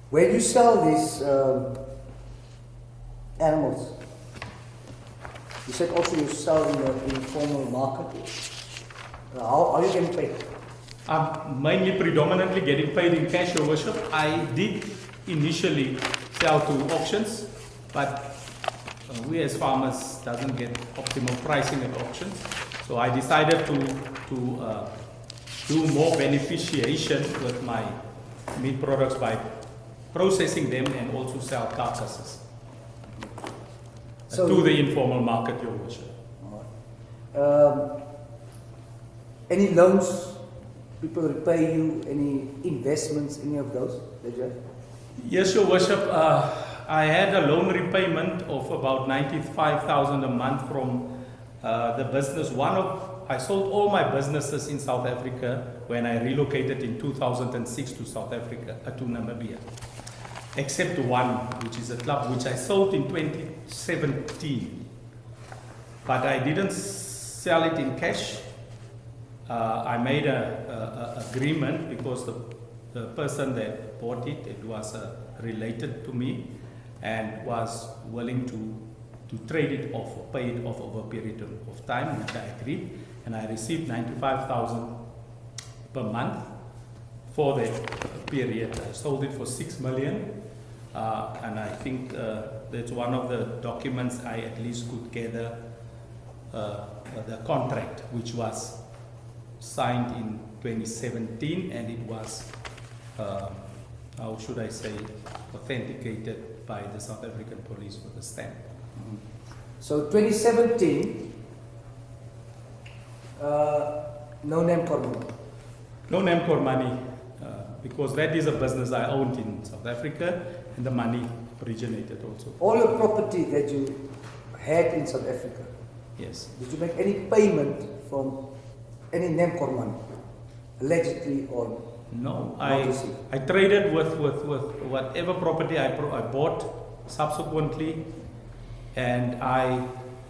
Where you sell these animals, you said also you sell in the informal market. How are you getting paid? I'm mainly predominantly getting paid in cash, Your Worship. I did initially sell to auctions, but we as farmers doesn't get optimal pricing at auctions. So I decided to do more beneficiation with my meat products by processing them and also sell carcasses to the informal market, Your Worship. Any loans, people repay you, any investments, any of those that you have? Yes, Your Worship. I had a loan repayment of about 95,000 a month from the business. I sold all my businesses in South Africa when I relocated in 2006 to South Africa, to Namibia. Except one, which is a club which I sold in 2017. But I didn't sell it in cash. I made an agreement because the person that bought it, it was related to me and was willing to trade it off or pay it off over a period of time, which I agreed. And I received 95,000 per month for that period. I sold it for 6 million. And I think that's one of the documents I at least could gather, the contract, which was signed in 2017, and it was, how should I say, authenticated by the South African police with a stamp. Mm-hmm. So 2017, no NAMCOR money? No NAMCOR money, because that is a business I owned in South Africa, and the money originated also. All your property that you had in South Africa, yes. Did you make any payment from any NAMCOR money, allegedly or No, Not received. I traded with whatever property I bought subsequently, and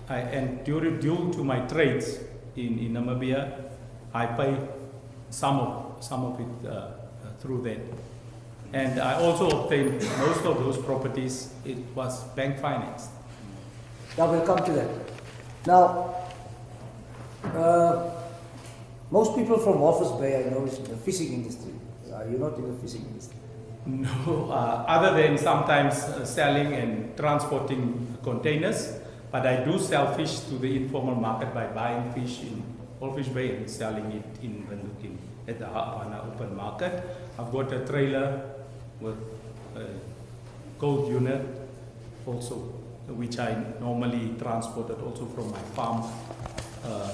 and due to my trades in Namibia, I pay some of it through that. And I also obtained most of those properties. It was bank financed. Now we'll come to that. Now, most people from Walvis Bay, I know, is in the fishing industry. You're not in the fishing industry. No, other than sometimes selling and transporting containers, but I do sell fish to the informal market by buying fish in Walvis Bay and selling it in Windhoek at the Havana open market. I've got a trailer with a cold unit also, which I normally transported also from my farm,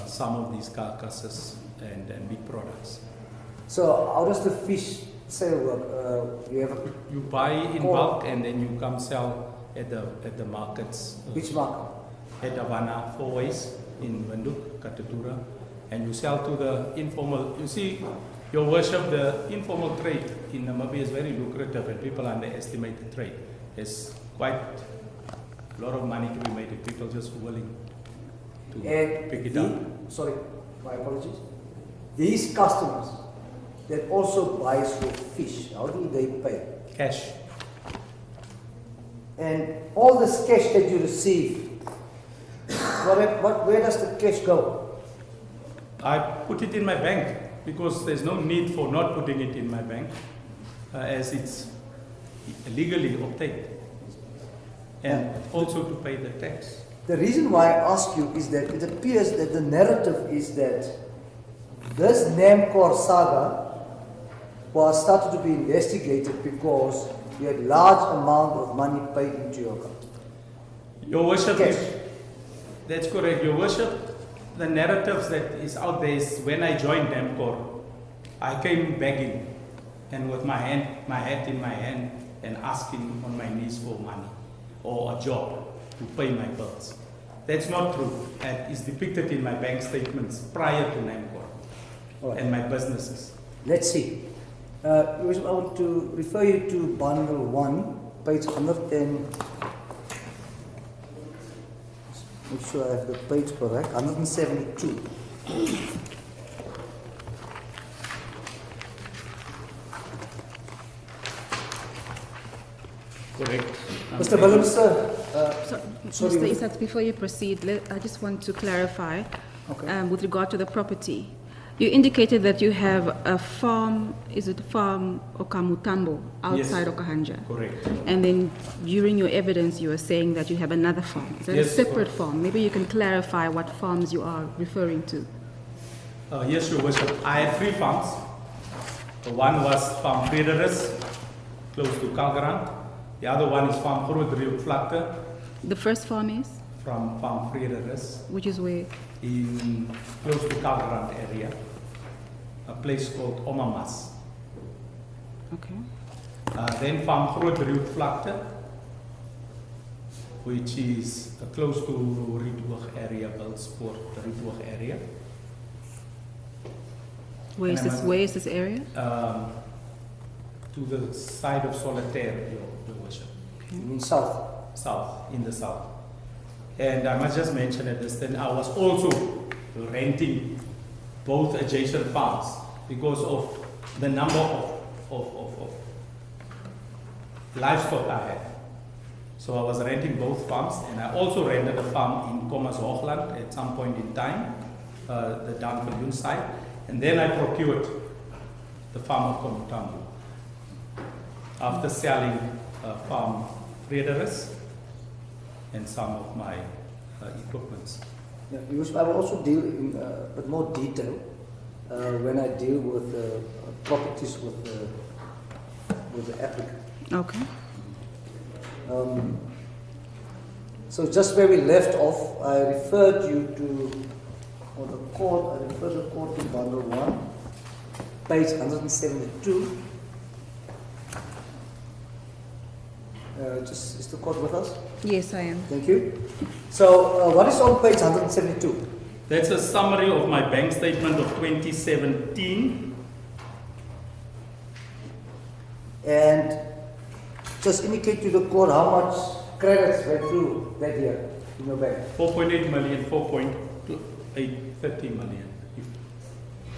some of these carcasses and meat products. So how does the fish sale work? You buy in bulk and then you come sell at the markets. Which market? At Havana, 4 ways in Windhoek, Katatura, and you sell to the informal. You see, Your Worship, the informal trade in Namibia is very lucrative and people underestimate the trade. There's quite a lot of money to be made if people just willing to pick it up. Sorry, my apologies. These customers that also buys your fish, how do they pay? Cash. And all this cash that you receive, where does the cash go? I put it in my bank because there's no need for not putting it in my bank as it's legally obtained. And also to pay the tax. The reason why I ask you is that it appears that the narrative is that this NAMCOR saga was started to be investigated because you had large amount of money paid into your account. Your Worship, Cash. That's correct. Your Worship, the narratives that is out there is when I joined NAMCOR, I came begging and with my hat in my hand and asking on my knees for money or a job to pay my bills. That's not true. That is depicted in my bank statements prior to NAMCOR and my businesses. Let's see. I want to refer you to bundle 1, page 110. Make sure I have the page correct. 172. Correct. Mr. Willemse, Mr. Isaac, before you proceed, I just want to clarify with regard to the property. You indicated that you have a farm, is it farm Okamutambo outside Okahanja? Correct. And then during your evidence you were saying that you have another farm. Is that a separate farm? Maybe you can clarify what farms you are referring to. Yes, Your Worship. I have 3 farms. One was Farm Frederis, close to Kalgarang. The other one is Farm Grootdriehoek Vlakte. The first farm is? From Farm Frederis. Which is where? In close to Kalgarang area. A place called Omamas. Okay. Then Farm Grootdriehoek Vlakte, which is close to Riethoog area, Belsport, the Riethoog area. Where is this area? To the side of Solitaire, Your Worship. you mean south? South, in the south. And I must just mention at this time, I was also renting both adjacent farms because of the number of livestock I had. So I was renting both farms, and I also rented a farm in Kommershoogland at some point in time, the Danviljoen side. And then I procured the farm of Komutambo after selling farm Frederis and some of my equipments. Yeah, I will also deal in with more detail when I deal with properties with the applicant. Okay. So just where we left off, I referred you to, or the court, I referred the court to bundle 1, page 172. Is the court with us? Yes, I am. Thank you. So what is on page 172? That's a summary of my bank statement of 2017. And just indicate to the court how much credits went through that year in your bank. 4.8 million, 4.830 million,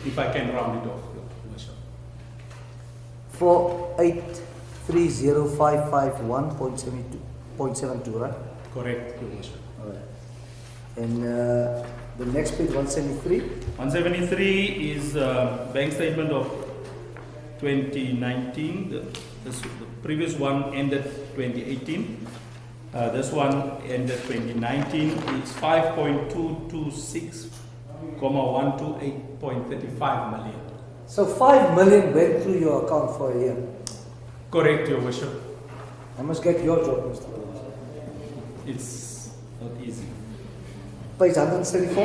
if I can round it off, Your Worship. 4830551.72, right? Correct, Your Worship. All right. And the next page, 173. 173 is bank statement of 2019. The previous one ended 2018. This one ended 2019. It's 5.226,128.35 million. So 5 million went through your account for a year. Correct, Your Worship. I must get your job, Mr. Willemse. It's not easy. Page 174.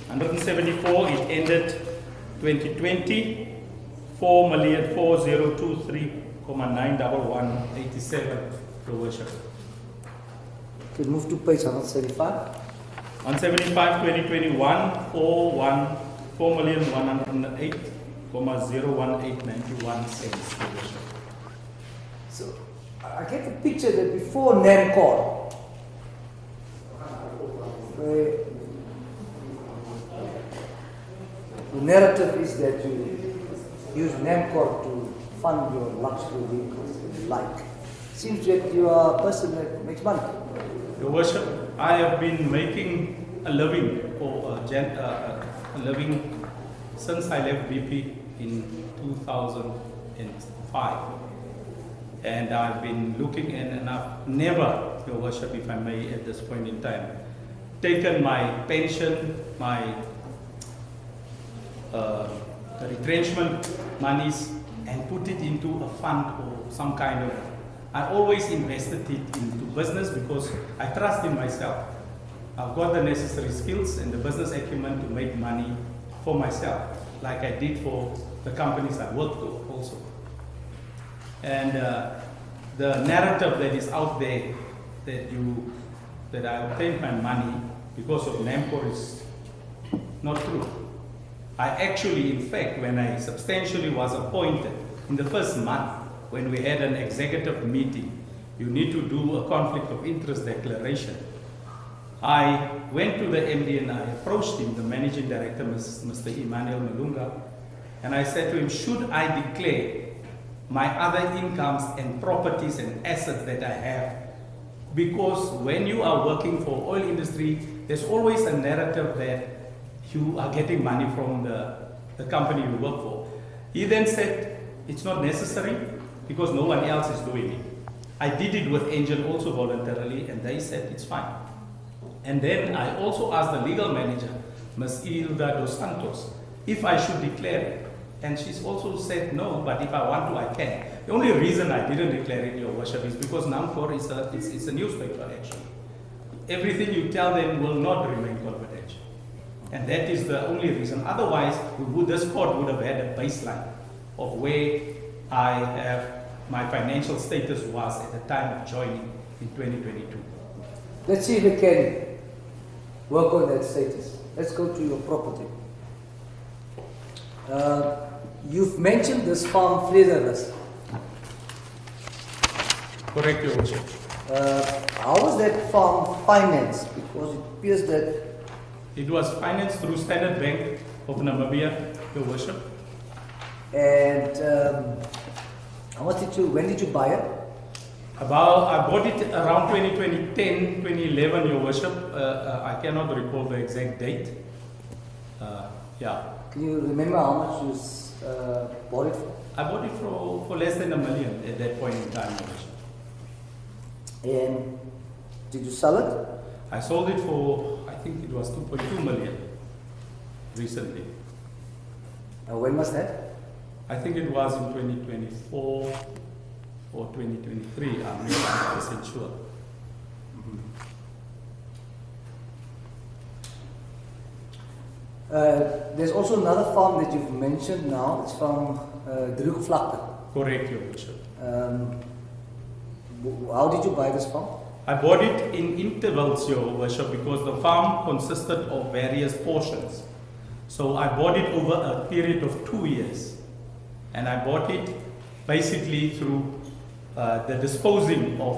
174, it ended 2020. 4,4023,91187, Your Worship. Okay, move to page 175. 175, 2021, 4,108,01891 cents, Your Worship. So I get the picture that before NAMCOR, the narrative is that you use NAMCOR to fund your luxury vehicles and the like. Seems that you are a person that makes money. Your Worship, I have been making a living since I left BP in 2005. And I've been looking and I've never, Your Worship, if I may, at this point in time, taken my pension, my retrenchment monies and put it into a fund or some kind of, I always invested it into business because I trust in myself. I've got the necessary skills and the business acumen to make money for myself, like I did for the companies I worked for also. And the narrative that is out there that I obtained my money because of NAMCOR is not true. I actually, in fact, when I substantially was appointed in the first month, when we had an executive meeting, you need to do a conflict of interest declaration. I went to the MD and I approached him, the managing director, Mr. Emmanuel Malunga, and I said to him, should I declare my other incomes and properties and assets that I have? Because when you are working for oil industry, there's always a narrative that you are getting money from the company you work for. He then said, it's not necessary because no one else is doing it. I did it with Angel also voluntarily and they said it's fine. And then I also asked the legal manager, Ms. Hilda dos Santos, if I should declare it. And she's also said no, but if I want to, I can. The only reason I didn't declare it, Your Worship, is because NAMCOR is a newspaper actually. Everything you tell them will not remain confidential. And that is the only reason. Otherwise, this court would have had a baseline of where my financial status was at the time of joining in 2022. Let's see if we can work on that status. Let's go to your property. You've mentioned this farm, Frederus. Correct, Your Worship. How was that farm financed? Because it appears that it was financed through Standard Bank of Namibia, Your Worship. And when did you buy it? I bought it around 2010, 2011, Your Worship. I cannot recall the exact date. Yeah. Can you remember how much you bought it for? I bought it for less than $1 million at that point in time, Your Worship. And did you sell it? I sold it for, I think it was 2.2 million recently. When was that? I think it was in 2024 or 2023, I'm not 100% sure. There's also another farm that you've mentioned now. It's from Drukvlakte. Correct, Your Worship. How did you buy this farm? I bought it in intervals, Your Worship, because the farm consisted of various portions. So I bought it over a period of 2 years. And I bought it basically through the disposing of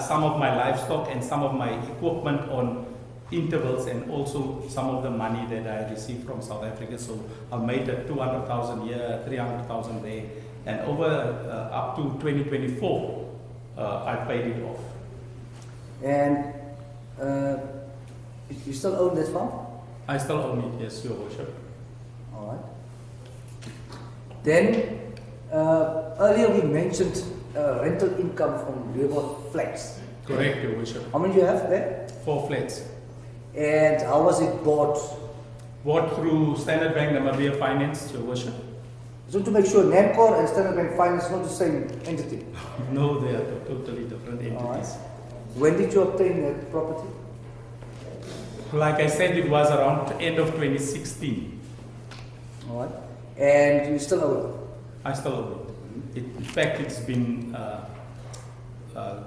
some of my livestock and some of my equipment on intervals, and also some of the money that I received from South Africa. So I made a 200,000 here, 300,000 there, and over up to 2024, I paid it off. And you still own that farm? I still own it, yes, Your Worship. All right. Then, earlier we mentioned rental income from river flats. Correct, Your Worship. How many do you have there? 4 flats. And how was it bought? Bought through Standard Bank Namibia Finance, Your Worship. So to make sure, NAMCOR and Standard Bank Finance are not the same entity. No, they are totally different entities. All right. When did you obtain that property? Like I said, it was around end of 2016. All right. And you still own it? I still own it. In fact, it's been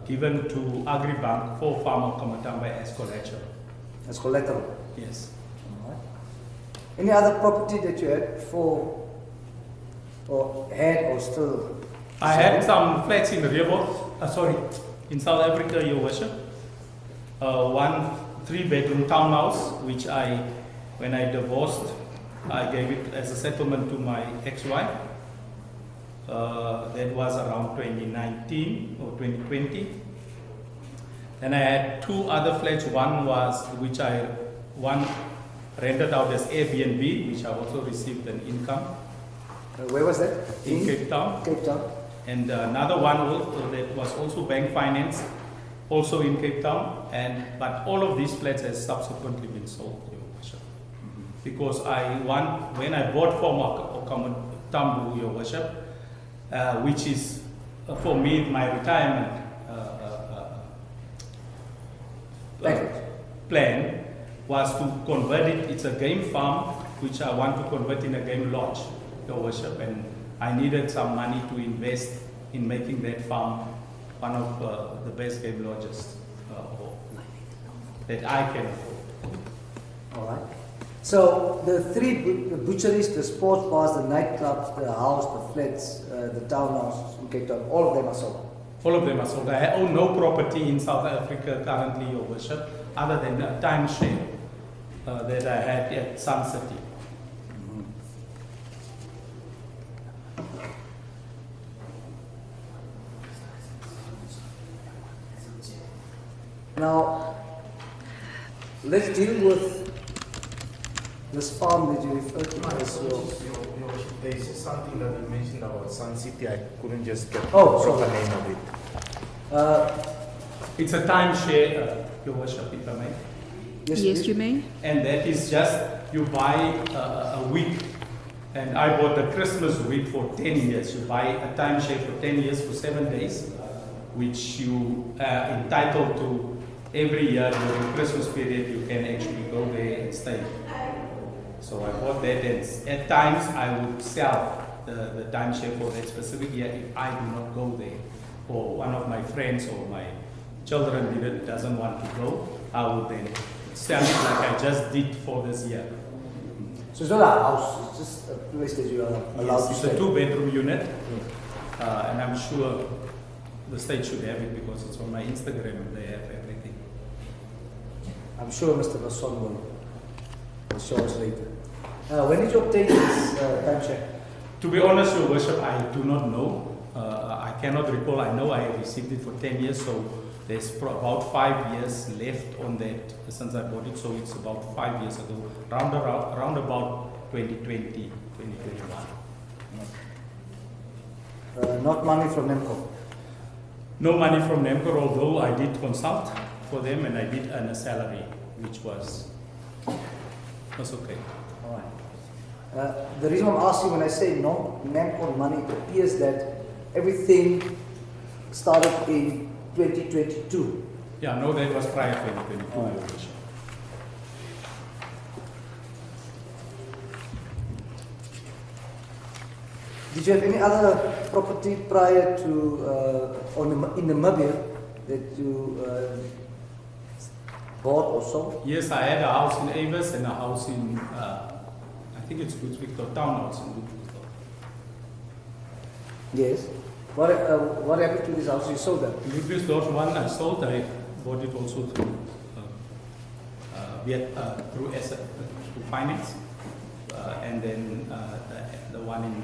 given to Agribank for Farmer Komatamba as collateral. As collateral? Yes. All right. Any other property that you had before, or had, or still? I had some flats in in South Africa, Your Worship. One 3-bedroom townhouse, which when I divorced, I gave it as a settlement to my ex-wife. That was around 2019 or 2020. Then I had 2 other flats. One rented out as Airbnb, which I also received an income. Where was that? In Cape Town. Cape Town. And another one that was also bank finance, also in Cape Town. But all of these flats has subsequently been sold, Your Worship. Because when I bought from Tambu, Your Worship, which is for me my retirement plan, was to convert it. It's a game farm which I want to convert in a game lodge, Your Worship, and I needed some money to invest in making that farm one of the best game lodges that I can afford. All right. So the 3 butcheries, the sports bars, the nightclubs, the house, the flats, the townhouses in Cape Town, all of them are sold? All of them are sold. I own no property in South Africa currently, Your Worship, other than a timeshare that I had at Sun City. Now, let's deal with this farm that you referred to as your... There is something that you mentioned about Sun City. I couldn't just get the Oh, proper sorry. name of it. It's a timeshare, Your Worship, if I may. Yes, you may. And that is just, you buy a week. And I bought the Christmas week for 10 years. You buy a timeshare for 10 years for 7 days, which you are entitled to every year during Christmas period. You can actually go there and stay. So I bought that, and at times I would sell the timeshare for that specific year if I do not go there, or one of my friends or my children doesn't want to go. I would then sell it like I just did for this year. So it's not a house, it's just a place that you are allowed to It's stay. a 2-bedroom unit, and I'm sure the state should have it because it's on my Instagram and they have everything. I'm sure Mr. Vasson will show us later. When did you obtain this timeshare? To be honest, Your Worship, I do not know. I cannot recall. I know I received it for 10 years, so there's about 5 years left on that since I bought it, so it's about 5 years ago, round about 2020, 2021. Not money from NAMCOR? No money from NAMCOR, although I did consult for them and I did earn a salary, which was okay. All right. The reason I'm asking, when I say no NAMCOR money, it appears that everything started in 2022. Yeah, no, that was prior to 2022. All right. Your Worship. Did you have any other property prior to in Namibia that you bought or sold? Yes, I had a house in Avis and a house in, I think it's Ludwigdorp, townhouse in Ludwigdorp. Yes. What happened to this house? You sold that? Previous lot one I sold, I bought it also through through asset, through finance, and then the one in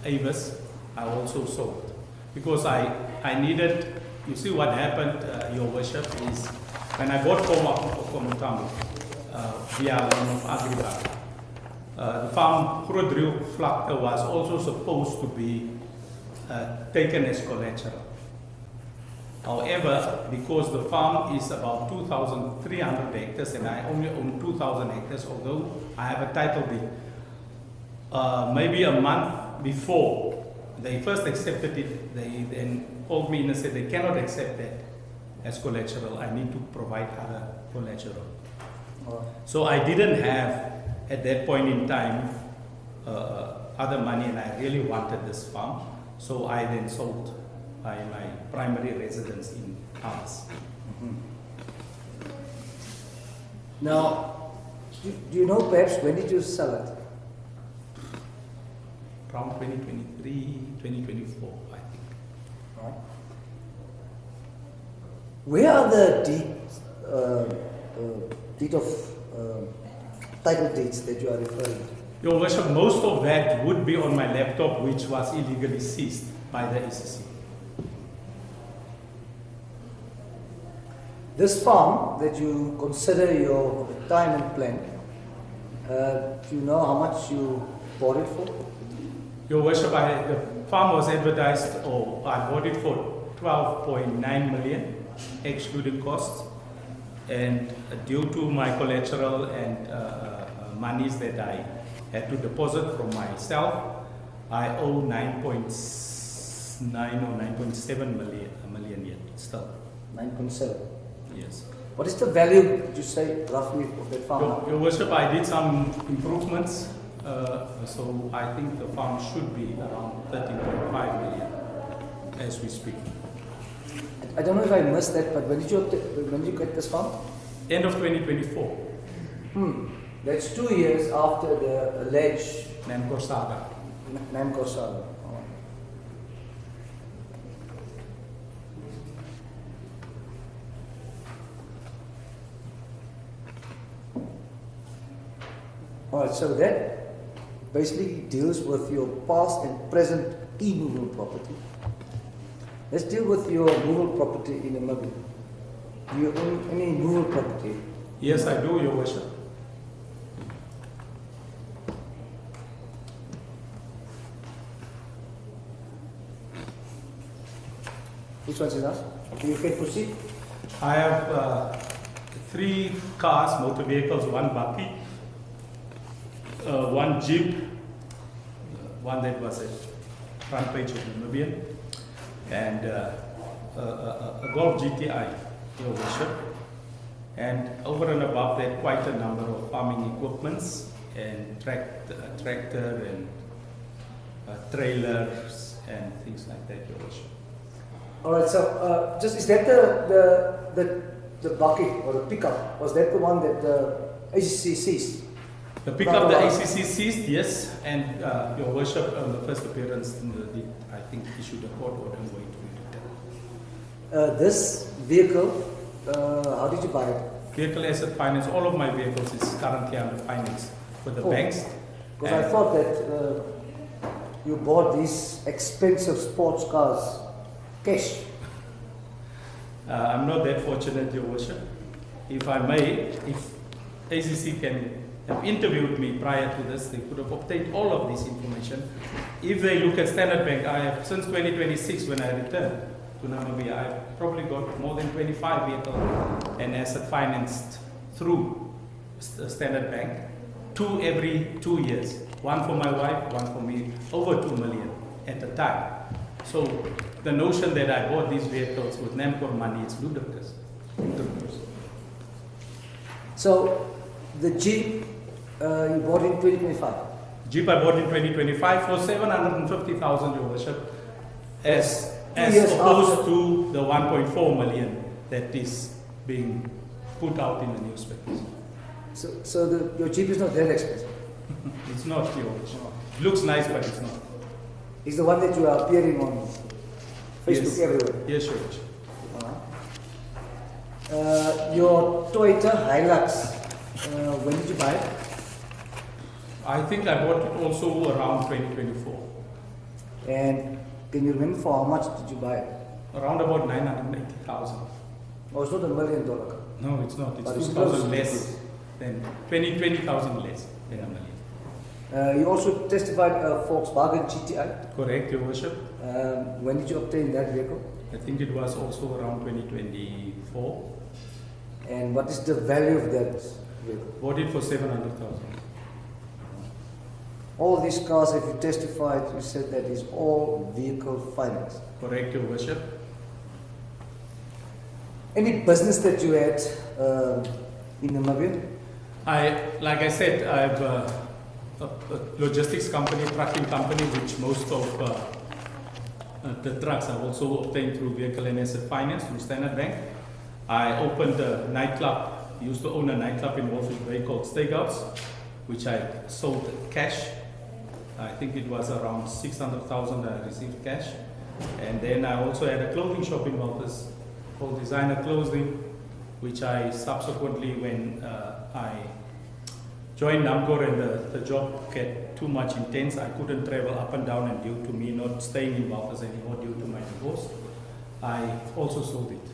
Avis I also sold because I needed. You see what happened, Your Worship, is when I bought Komutambo via one of Agribank, the farm Grootdriehoek Vlakte was also supposed to be taken as collateral. However, because the farm is about 2,300 hectares and I only own 2,000 hectares, although I have a title deed, maybe a month before they first accepted it, they then called me and said they cannot accept that as collateral. I need to provide other collateral. So I didn't have, at that point in time, other money, and I really wanted this farm. So I then sold my primary residence in Avis. Now, do you know perhaps when did you sell it? Around 2023, 2024, I think. Right. Where are the title deeds that you are referring to? Your Worship, most of that would be on my laptop, which was illegally seized by the ACC. This farm that you consider your retirement plan, do you know how much you bought it for? Your Worship, the farm was advertised, or I bought it for 12.9 million, excluding costs, and due to my collateral and monies that I had to deposit from myself, I owe 9.9 or 9.7 million yet still. 9.7. Yes. What is the value, would you say, roughly, of that farm? Your Worship, I did some improvements, so I think the farm should be around 13.5 million as we speak. I don't know if I missed that, but when did you get this farm? End of 2024. That's 2 years after the alleged NAMCOR saga. NAMCOR saga. Alright, so that basically deals with your past and present immovable property. Let's deal with your movable property in Namibia. Do you own any movable property? Yes, I do, Your Worship. Which ones is that? You can proceed. I have 3 cars, motor vehicles, 1 bakkie, 1 Jeep, one that was at front page of Namibian, and a Golf GTI, Your Worship. And over and above that, quite a number of farming equipments and tractor and trailers and things like that, Your Worship. All right. So, just is that the bucket or the pickup? Was that the one that the ACC seized? The pickup the ACC seized, yes, and Your Worship, on the first appearance, I think issued a court order going to return. This vehicle, how did you buy it? Vehicle asset finance, all of my vehicles is currently under finance with the banks. Because I thought that you bought these expensive sports cars cash. I'm not that fortunate, Your Worship. If I may, if ACC can have interviewed me prior to this, they could have obtained all of this information. If they look at Standard Bank, I have, since 2026 when I returned to Namibia, I've probably got more than 25 vehicles and asset financed through Standard Bank, 2 every 2 years. 1 for my wife, 1 for me, over 2 million at a time. So the notion that I bought these vehicles with NAMCOR money is ludicrous. So the Jeep you bought in 2025? Jeep I bought in 2025 for 750,000, Your Worship, as opposed to the 1.4 million that is being put out in the newspapers. So your Jeep is not that expensive? It's not, Your Worship. It looks nice, but it's not. Is the one that you are appearing on Facebook Yes. everywhere? Yes, Your Worship. Your Toyota Hilux, when did you buy it? I think I bought it also around 2024. And can you remember for how much did you buy it? Around about 980,000. Oh, it's not $1 million car. No, it's not. It's But it's 2,000 close. less than 20,000 less than a million. You also testified a Volkswagen GTI. Correct, Your Worship. When did you obtain that vehicle? I think it was also around 2024. And what is the value of that vehicle? Bought it for 700,000. All these cars, if you testified, you said that is all vehicle finance. Correct, Your Worship. Any business that you had in Namibia? Like I said, I have a logistics company, trucking company, which most of the trucks I also obtained through vehicle and asset finance through Standard Bank. I opened a nightclub, used to own a nightclub in Walfish Bay called Steakhouse, which I sold cash. I think it was around 600,000 I received cash. And then I also had a clothing shop in Walfish called Designer Clothing, which I subsequently, when I joined NAMCOR and the job get too much intense, I couldn't travel up and down, and due to me not staying in Walfish anymore due to my divorce, I also sold it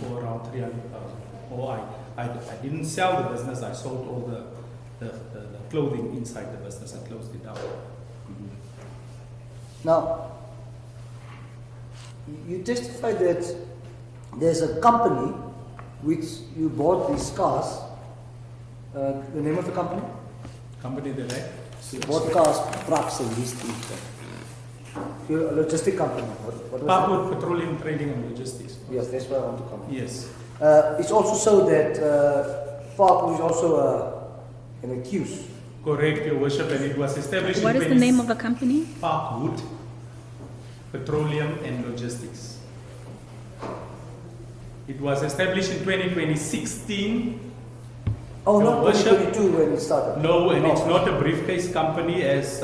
for around 300,000. Or I didn't sell the business, I sold all the clothing inside the business and closed it down. Now, you testified that there's a company which you bought these cars. The name of the company? Company that I You bought cars, trucks, and these things. You're a logistic company. What was that? Parkwood Petroleum Trading and Logistics. Yes, that's where I want to come. Yes. It's also so that Parkwood is also an accused. Correct, Your Worship, and it was established What in is the name of the company? Parkwood Petroleum and Logistics. It was established in 2016. Oh, Your not Worship. 2022 when it started. No, and it's not a briefcase company as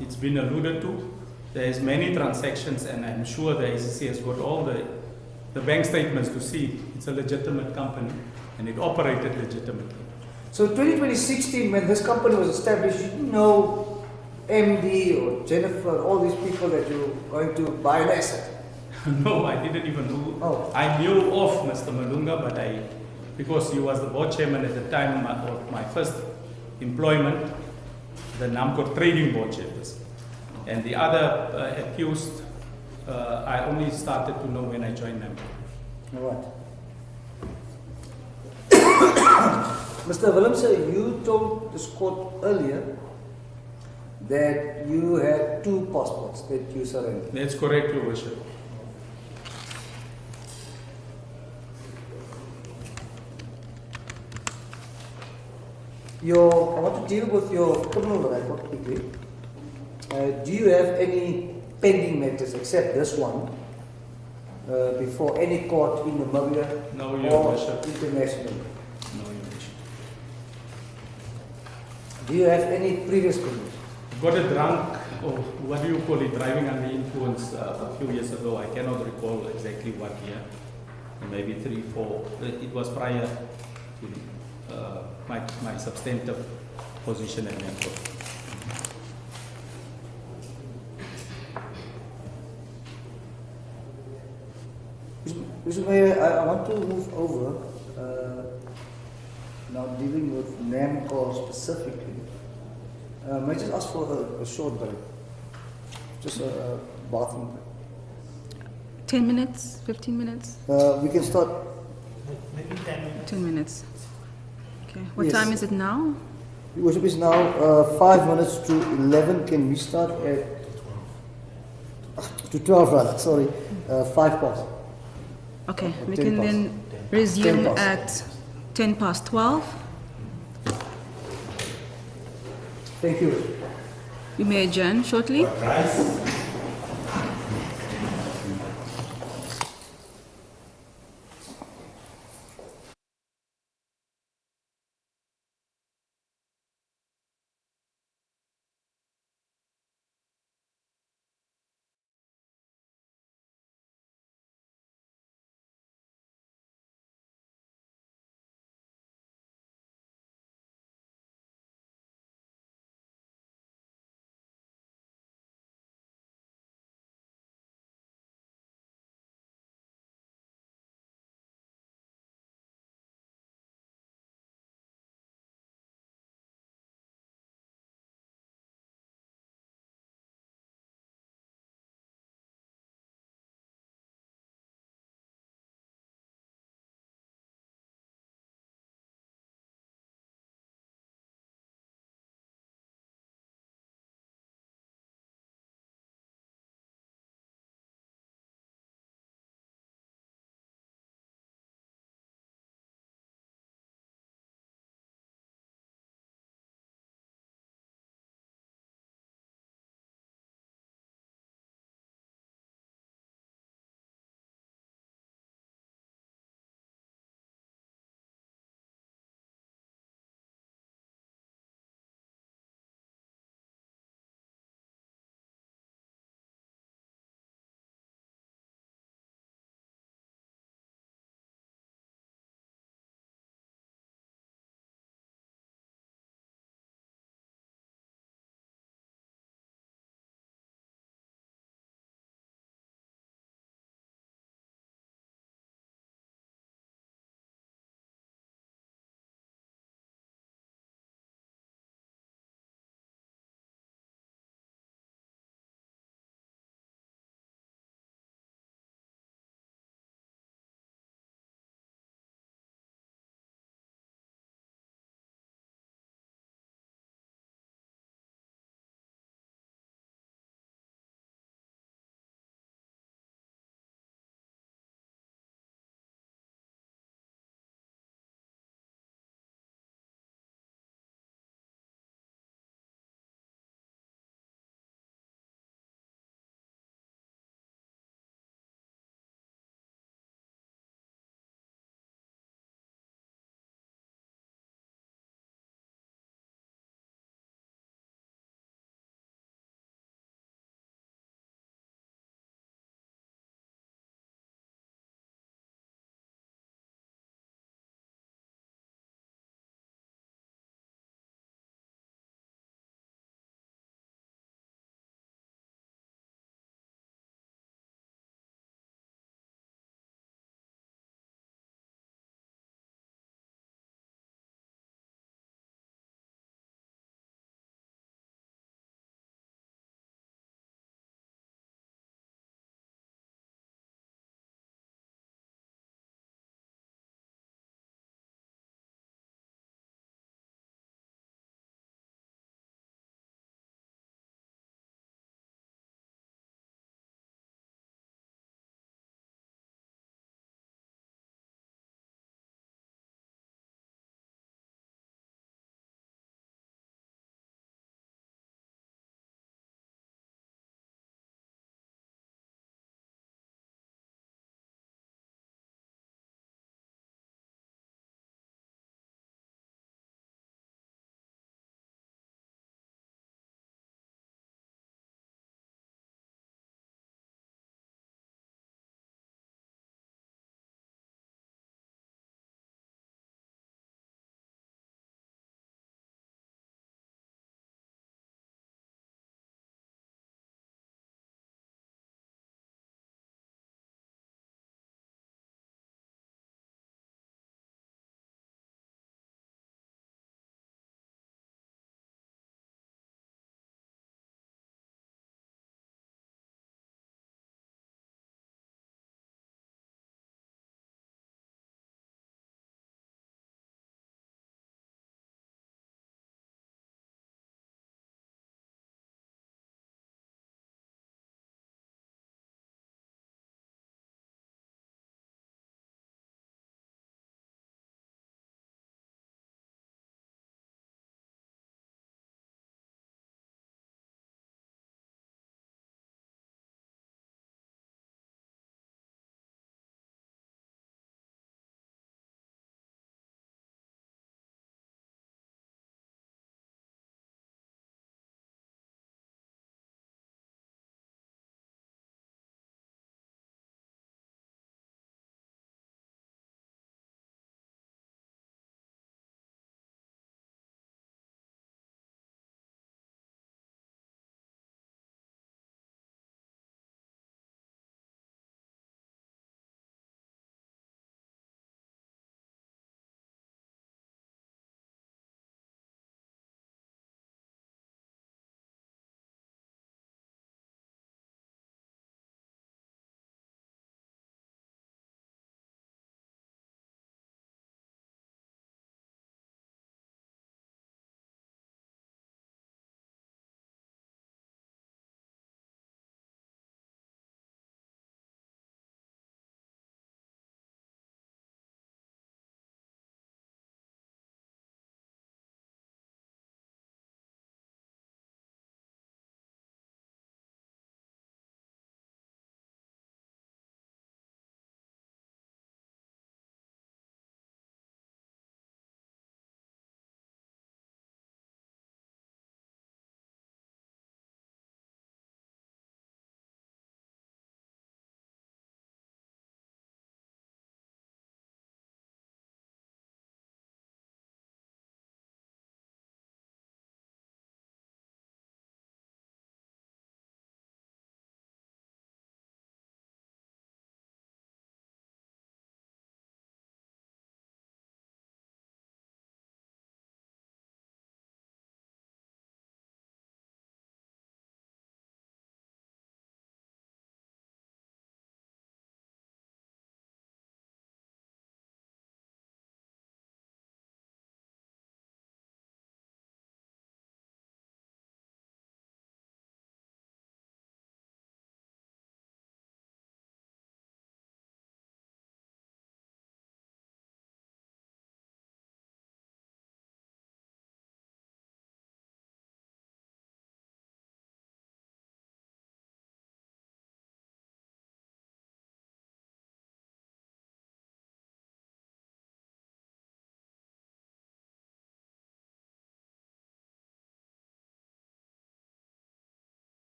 it's been alluded to. There's many transactions, and I'm sure the ACC has got all the bank statements to see it's a legitimate company and it operated legitimately. So 2016, when this company was established, you didn't know MD or Jennifer, all these people that you're going to buy an asset. No, I didn't even know. Oh. I knew of Mr. Malunga, but because he was the board chairman at the time of my first employment, the NAMCOR trading board chairperson. And the other accused, I only started to know when I joined NAMCOR. All right. Mr. Willemse, you told this court earlier that you had 2 passports that you surrendered. That's correct, Your Worship. I want to deal with your criminal record quickly. Do you have any pending matters except this one before any court in Namibia No, Your or Worship. internationally? No, Your Worship. Do you have any previous criminals? Got a drunk, or what do you call it, driving under influence a few years ago. I cannot recall exactly what year. Maybe 3, 4. It was prior to my substantive position at NAMCOR. Mr. Mayor, I want to move over now dealing with NAMCOR specifically. May I just ask for a short break? Just a bathroom break. 10 minutes, 15 minutes? We can start. Maybe 10 minutes. 10 minutes. Okay. What Yes. time is it now? Your Worship, is now 5 minutes to 11. Can we start at to 12 rather? Sorry, 5 past. Okay, we 10 can past. then resume 10 past. at 10 past 12. Thank you. We may adjourn shortly. Rice.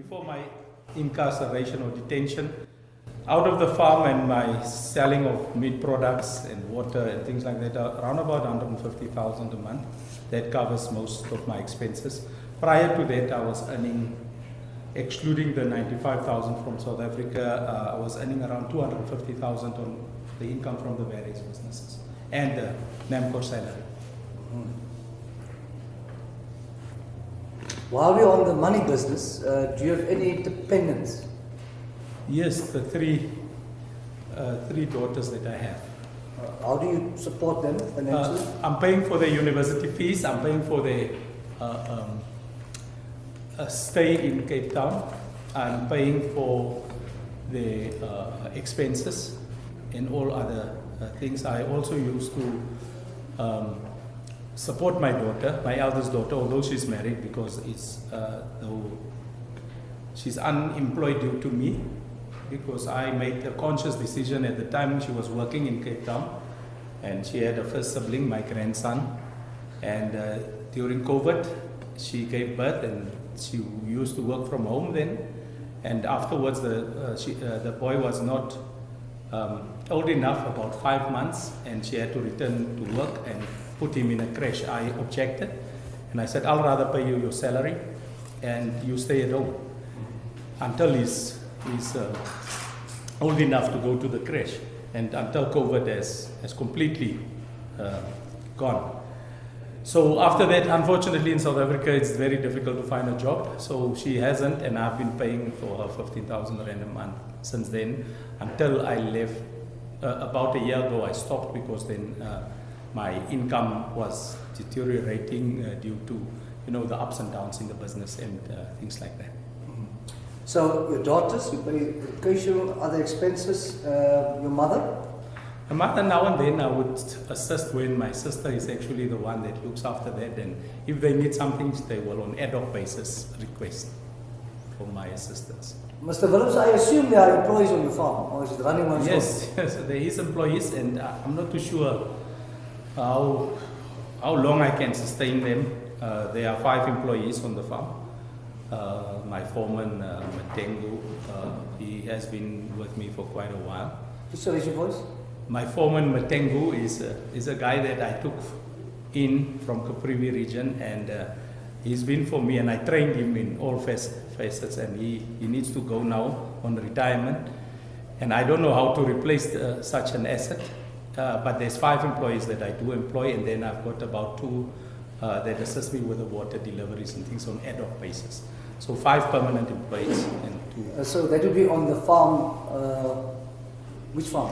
before my incarceration or detention, out of the farm and my selling of meat products and water and things like that, around about 150,000 a month. That covers most of my expenses. Prior to that, I was earning, excluding the 95,000 from South Africa, I was earning around 250,000 on the income from the various businesses and the NAMCOR salary. While we're on the money business, do you have any dependents? Yes, the three daughters that I have. How do you support them financially? I'm paying for their university fees. I'm paying for their stay in Cape Town. I'm paying for their expenses and all other things. I also used to support my daughter, my eldest daughter, although she's married, because she's unemployed due to me, because I made a conscious decision at the time she was working in Cape Town, and she had a first sibling, my grandson, and during COVID she gave birth and she used to work from home then, and afterwards the boy was not old enough, about 5 months, and she had to return to work and put him in a creche. I objected and I said, I'll rather pay you your salary and you stay at home until he's old enough to go to the creche, and until COVID has completely gone. So after that, unfortunately in South Africa, it's very difficult to find a job. So she hasn't, and I've been paying for her 15,000 rand a month since then, until I left. About a year ago, I stopped because then my income was deteriorating due to the ups and downs in the business and things like that. So your daughters, you pay education, other expenses, your mother? My mother, now and then I would assist when my sister is actually the one that looks after that, and if they need something, they will on ad hoc basis request for my assistance. Mr. Willemse, I assume there are employees on the farm, or is it running on its own? Yes, there is employees, and I'm not too sure how long I can sustain them. There are 5 employees on the farm. My foreman, Matengu, he has been with me for quite a while. Just raise your voice. My foreman, Matengu, is a guy that I took in from Caprivi region, and he's been for me, and I trained him in all facets, and he needs to go now on retirement, and I don't know how to replace such an asset, but there's 5 employees that I do employ, and then I've got about 2 that assist me with the water deliveries and things on ad hoc basis. So 5 permanent employees and 2. So that will be on the farm, which farm?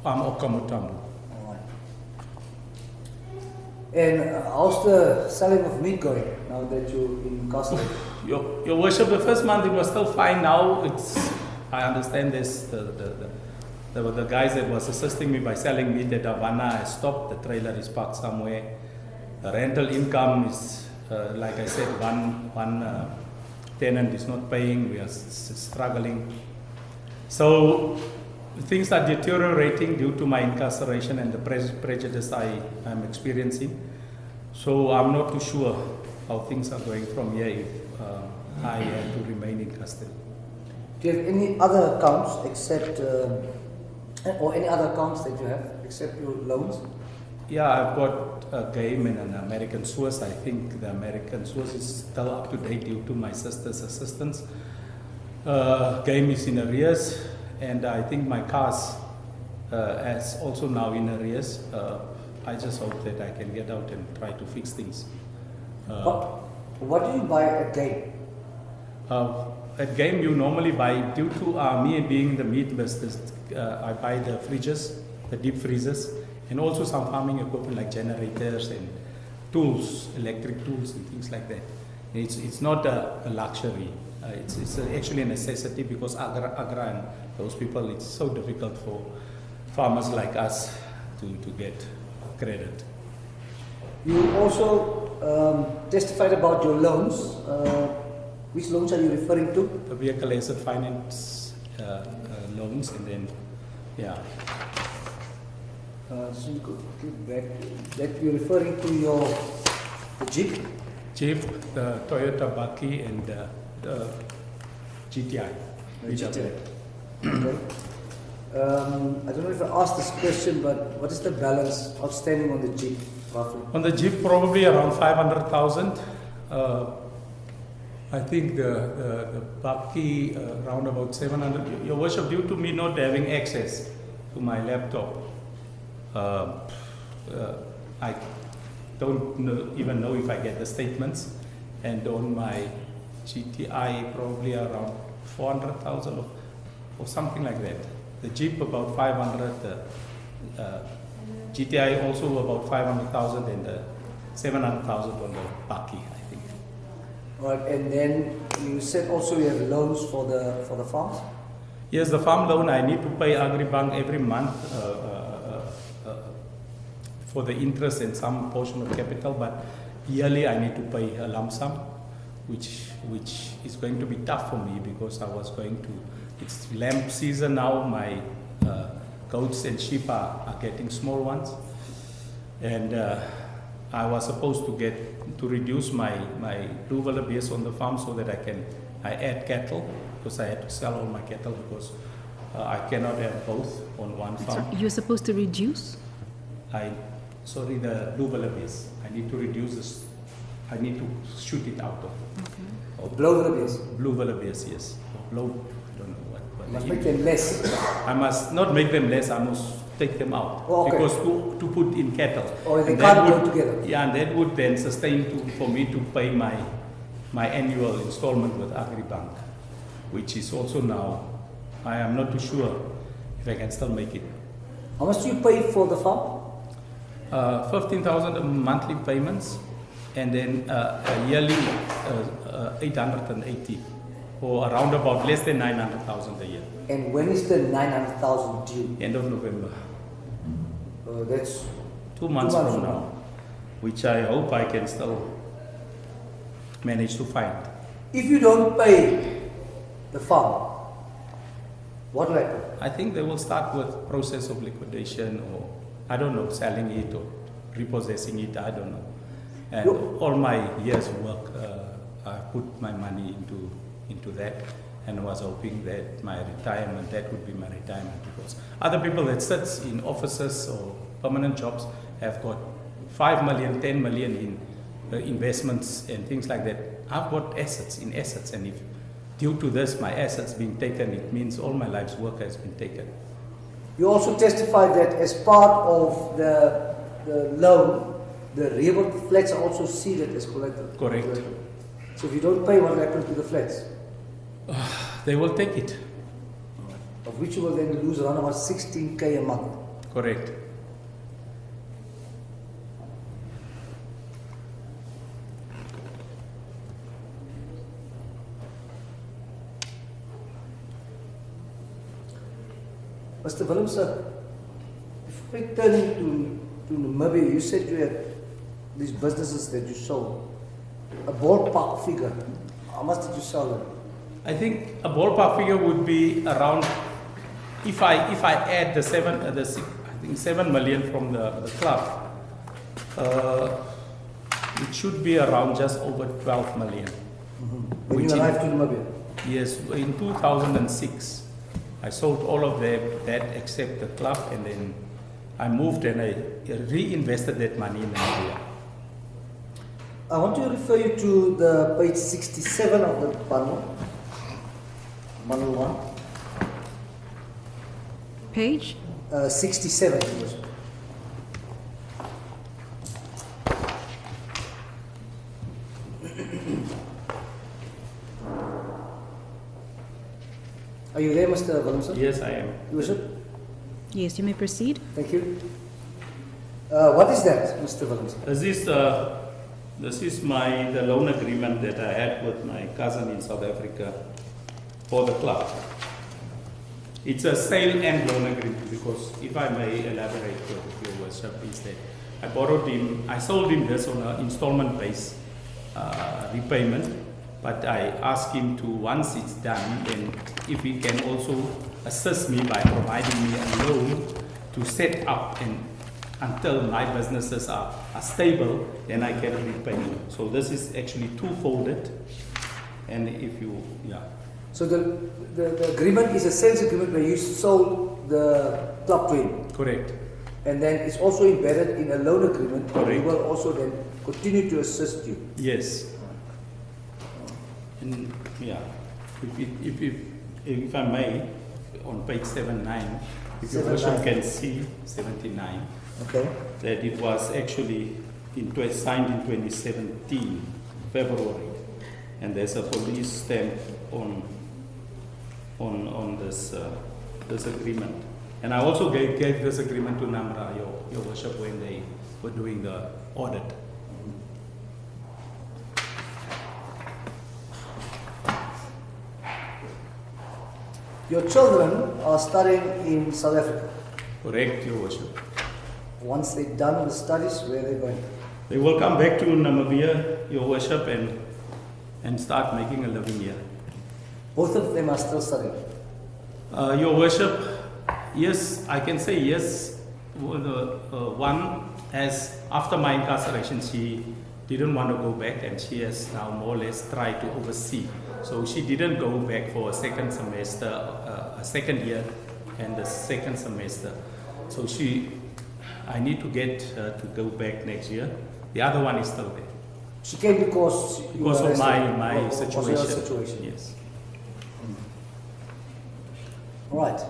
Farm Okamutambu. And how's the selling of meat going now that you're incarcerated? Your worship, the first month it was still fine. Now I understand this. There were the guys that was assisting me by selling meat at Havana has stopped. The trailer is parked somewhere. The rental income is, like I said, one tenant is not paying. We are struggling. So things are deteriorating due to my incarceration and the prejudice I'm experiencing. So I'm not too sure how things are going from here if I have to remain in custody. Do you have any other accounts except, or any other accounts that you have except your loans? Yeah, I've got a game and an American source. I think the American source is still up to date due to my sister's assistance. Game is in arrears, and I think my car's is also now in arrears. I just hope that I can get out and try to fix things. What do you buy at game? At game, you normally buy, due to me being the meat business, I buy the fridges, the deep freezers, and also some farming equipment like generators and tools, electric tools and things like that. It's not a luxury. It's actually a necessity, because Agra and those people, it's so difficult for farmers like us to get credit. You also testified about your loans. Which loans are you referring to? The vehicle asset finance loans, and then, yeah. So you could get back that you're referring to the Jeep? Jeep, the Toyota Baki, and the GTI. GTI. Okay. I don't know if I asked this question, but what is the balance outstanding on the Jeep, roughly? On the Jeep, probably around 500,000. I think the Baki around about 700. Your worship, due to me not having access to my laptop, I don't even know if I get the statements. And on my GTI, probably around 400,000 or something like that. The Jeep about 500. GTI also about 500,000 and 700,000 on the Baki, I think. Right, and then you said also you have loans for the farms? Yes, the farm loan, I need to pay Agribank every month for the interest and some portion of capital, but yearly I need to pay a lump sum, which is going to be tough for me because I was going to, it's lamb season now, my goats and sheep are getting small ones, and I was supposed to reduce my blue wildebeest on the farm so that I add cattle, because I had to sell all my cattle because I cannot have both on one farm. So you're supposed to reduce? The blue wildebeest. I need to reduce this. I need to shoot it out of. Okay. Blue wildebeest? Blue wildebeest, yes. Blue, I don't know what. You must make them less. I must not make them less. I must take them out. Oh, okay. Because to put in cattle. Or they can't go together. Yeah, and that would then sustain for me to pay my annual installment with Agribank, which is also now, I am not too sure if I can still make it. How much do you pay for the farm? 15,000 monthly payments, and then a yearly 880, or around about less than 900,000 a year. And when is the 900,000 due? End of November. That's 2 months from now, which I hope I can still manage to find. If you don't pay the farm, what will happen? I think they will start with process of liquidation, or I don't know, selling it or repossessing it, I don't know. And all my years' work, I put my money into that, and I was hoping that my retirement, that would be my retirement, because other people that sits in offices or permanent jobs have got 5 million, 10 million in investments and things like that. I've got assets, and if due to this, my assets being taken, it means all my life's work has been taken. You also testified that as part of the loan, the rebuilt flats are also seeded as collateral. Correct. So if you don't pay, what will happen to the flats? They will take it. Of which you will then lose around about 16K a month. Correct. Mr. Willemse, before we turn to Namibia, you said you had these businesses that you sold. A ballpark figure, how much did you sell them? I think a ballpark figure would be around, if I add the 7 million from the club, it should be around just over 12 million. When you arrived to Namibia? Yes, in 2006. I sold all of that except the club, and then I moved and I reinvested that money in Namibia. I want to refer you to the page 67 of the bundle 1. Page? 67. Are you there, Mr. Willemse? Yes, I am. Your worship? Yes, you may proceed. Thank you. What is that, Mr. Willemse? This is the loan agreement that I had with my cousin in South Africa for the club. It's a sale and loan agreement, because if I may elaborate with your worship, is that I sold him this on an installment base repayment, but I asked him to, once it's done, then if he can also assist me by providing me a loan to set up, and until my businesses are stable, then I can repay him. So this is actually two-folded, and if you, So the agreement is a sales agreement where you sold the top train. Correct. And then it's also embedded in a loan agreement where we Correct. will also then continue to assist you. Yes. And yeah, if I may, on page 79, if your 79. worship can see 79, Okay. that it was actually signed in 2017, February, and there's a police stamp on this agreement. And I also gave this agreement to NAMRA, your worship, when they were doing the audit. Your children are studying in South Africa. Correct, your worship. Once they're done with studies, where are they going? They will come back to Namibia, your worship, and start making a living here. Both of them are still studying. Your worship, yes, I can say yes. One has, after my incarceration, she didn't want to go back, and she has now more or less tried to oversee. So she didn't go back for a second semester, a second year, and the second semester. So I need to get her to go back next year. The other one is still there. She came because you Because were of arrested. my Because of your situation. situation. Yes. All right.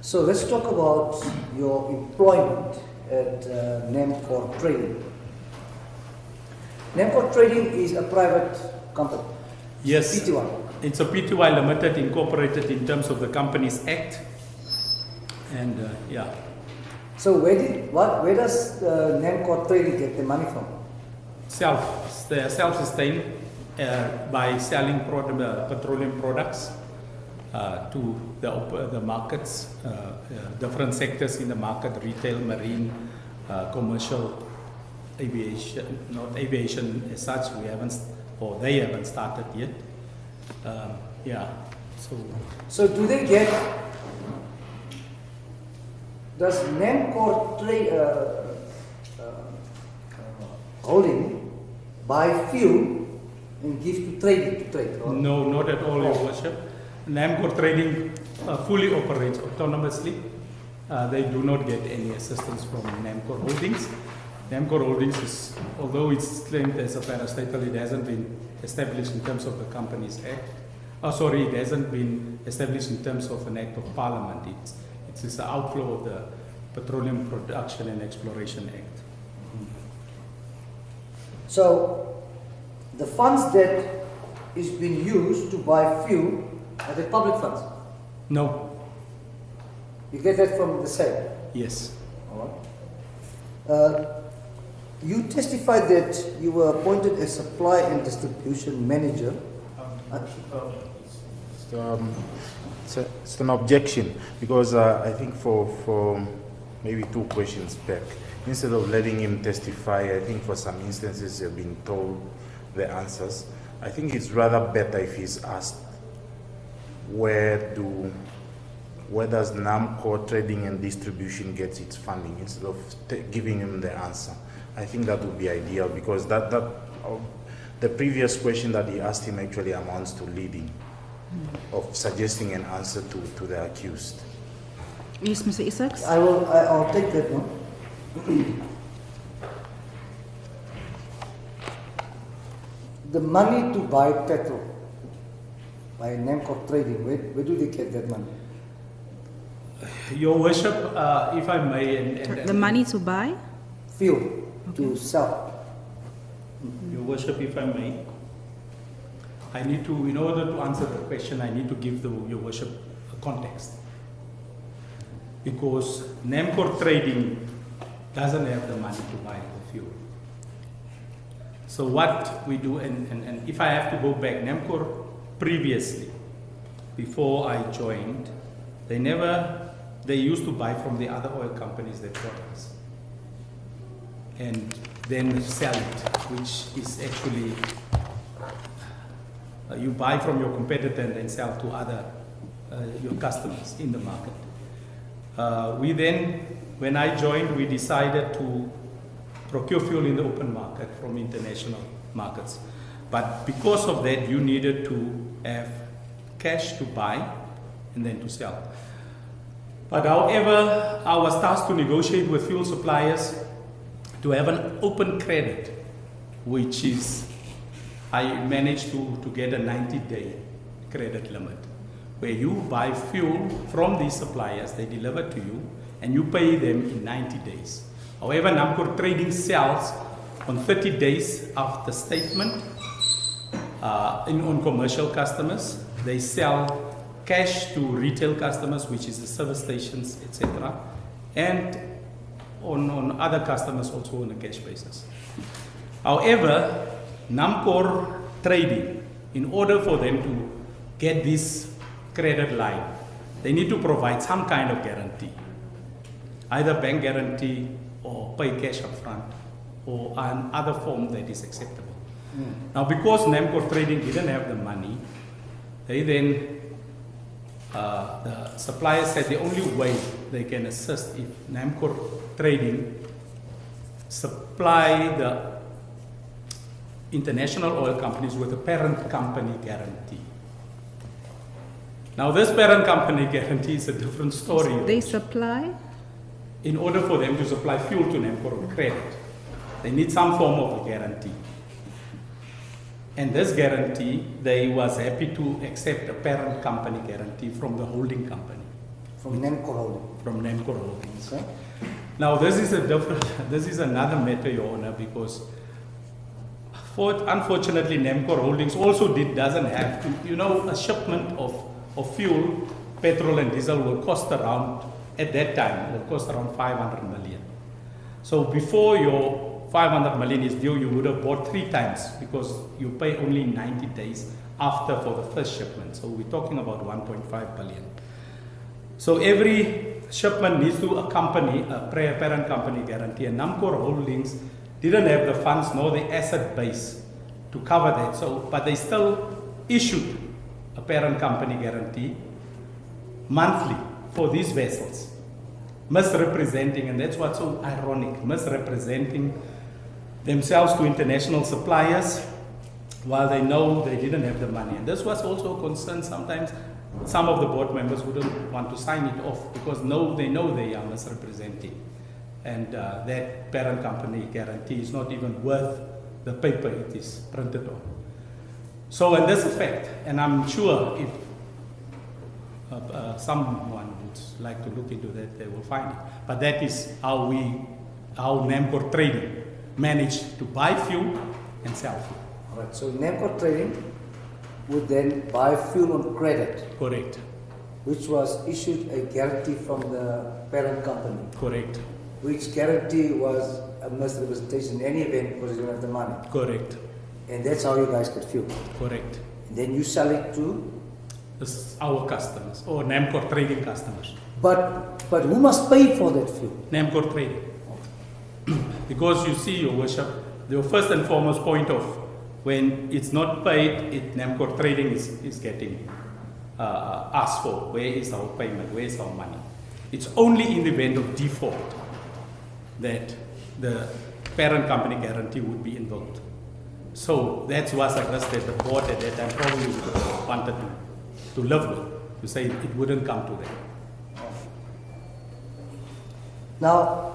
So let's talk about your employment at NAMCOR Trading. NAMCOR Trading is a private company. Yes. PTY. It's a PTY Limited, incorporated in terms of the Companies Act. And yeah. So where does NAMCOR Trading get the money from? They're self-sustained by selling petroleum products to the markets, different sectors in the market, retail, marine, commercial, aviation, not aviation as such, they haven't started yet. Yeah, So does NAMCOR Holding buy fuel and give to trading to trade? Or? no, not at all, Your Worship. NAMCOR Trading fully operates autonomously. They do not get any assistance from NAMCOR Holdings. NAMCOR Holdings is, although it's claimed as a parastatal, it hasn't been established in terms of the Companies Act. It hasn't been established in terms of an Act of Parliament. It is the outflow of the Petroleum Production and Exploration Act. So the funds that is being used to buy fuel are the public funds. No. You get that from the sale. Yes. All right. You testified that you were appointed as supply and distribution manager. It's an objection because I think for maybe 2 questions back, instead of letting him testify, I think for some instances you've been told the answers. I think it's rather better if he's asked where does NAMCOR Trading and Distribution get its funding, instead of giving him the answer. I think that would be ideal, because the previous question that he asked him actually amounts to leading, of suggesting an answer to the accused. Yes, Mr. Isaacs? I'll take that one. The money to buy petrol by NAMCOR Trading, where do they get that money? Your Worship, if I may... The money to buy? Fuel to sell. Your Worship, if I may, I need to, in order to answer the question, I need to give Your Worship a context. Because NAMCOR Trading doesn't have the money to buy the fuel. So what we do, and if I have to go back, NAMCOR previously, before I joined, they used to buy from the other oil companies their products and then sell it, which is actually, you buy from your competitor and then sell to your customers in the market. We then, when I joined, we decided to procure fuel in the open market from international markets. But because of that, you needed to have cash to buy and then to sell. But however, I was tasked to negotiate with fuel suppliers to have an open credit, which is, I managed to get a 90-day credit limit, where you buy fuel from these suppliers, they deliver to you, and you pay them in 90 days. However, NAMCOR Trading sells on 30 days after statement on commercial customers. They sell cash to retail customers, which is the service stations, etc. And on other customers also on a cash basis. However, NAMCOR Trading, in order for them to get this credit line, they need to provide some kind of guarantee, either bank guarantee or pay cash up front or another form that is acceptable. Now, because NAMCOR Trading didn't have the money, they then, the supplier said the only way they can assist if NAMCOR Trading supply the international oil companies with a parent company guarantee. Now, this parent company guarantee is a different story. They supply? In order for them to supply fuel to NAMCOR on credit, they need some form of a guarantee. And this guarantee, they was happy to accept a parent company guarantee from the holding company. From NAMCOR Holding. From NAMCOR Holdings. Okay. Now, this is another matter, Your Honor, because unfortunately, NAMCOR Holdings also doesn't have to, a shipment of fuel, petrol and diesel will cost around, at that time, will cost around 500 million. So before your 500 million is due, you would have bought 3 times because you pay only 90 days after for the first shipment. So we're talking about 1.5 billion. So every shipment needs to accompany a parent company guarantee, and NAMCOR Holdings didn't have the funds nor the asset base to cover that. So, but they still issued a parent company guarantee monthly for these vessels, misrepresenting, and that's what's so ironic, misrepresenting themselves to international suppliers while they know they didn't have the money. And this was also a concern. Sometimes some of the board members wouldn't want to sign it off because they know they are misrepresenting. And that parent company guarantee is not even worth the paper it is printed on. So, in this effect, and I'm sure if someone would like to look into that, they will find it. But that is how NAMCOR Trading managed to buy fuel and sell fuel. All right, so NAMCOR Trading would then buy fuel on credit. Correct. Which was issued a guarantee from the parent company. Correct. Which guarantee was a misrepresentation in any event because you don't have the money. Correct. And that's how you guys get fuel. Correct. And then you sell it to? This is our customers or NAMCOR Trading customers. But who must pay for that fuel? NAMCOR Trading. Because you see, Your Worship, the first and foremost point of when it's not paid, NAMCOR Trading is getting asked for. Where is our payment? Where is our money? It's only in the event of default that the parent company guarantee would be invoked. So that was a risk that the board at that time probably wanted to live with, to say it wouldn't come to that. Now,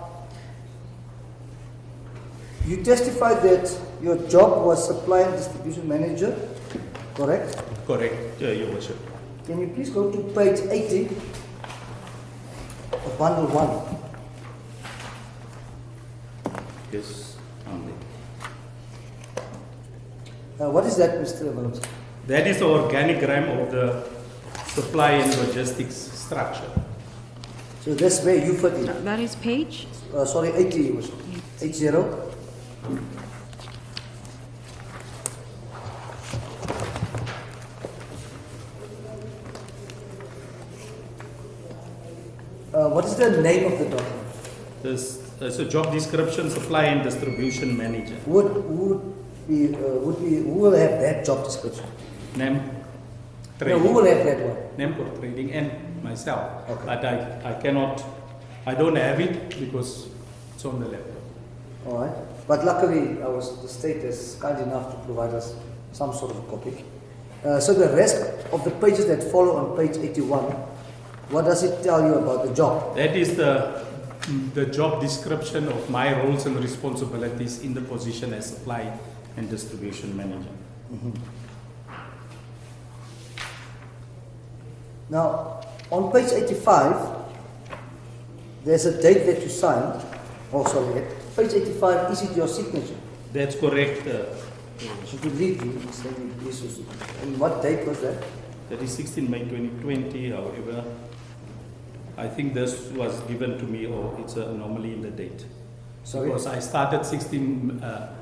you testified that your job was supply and distribution manager, correct? Correct, Your Worship. Can you please go to page 80 of bundle 1? Yes, only. What is that, Mr. Willemse? That is the organigram of the supply and logistics structure. So that's where you fit in. That is page? 80 was 80. What is the name of the document? This is a job description, supply and distribution manager. Who will have that job description? NAM No, Trading. who will have that one? NAMCOR Trading, and myself. Okay. But I cannot, I don't have it because it's on the laptop. All right. But luckily, the state is kind enough to provide us some sort of a copy. So the rest of the pages that follow on page 81, what does it tell you about the job? That is the job description of my roles and responsibilities in the position as supply and distribution manager. Mm-hmm. Now, on page 85, there's a date that you signed. Oh, sorry. Page 85, is it your signature? That's correct. You could read me. And what date was that? That is 16 May 2020, however. I think this was given to me, or it's an anomaly in the date. Sorry? Because I started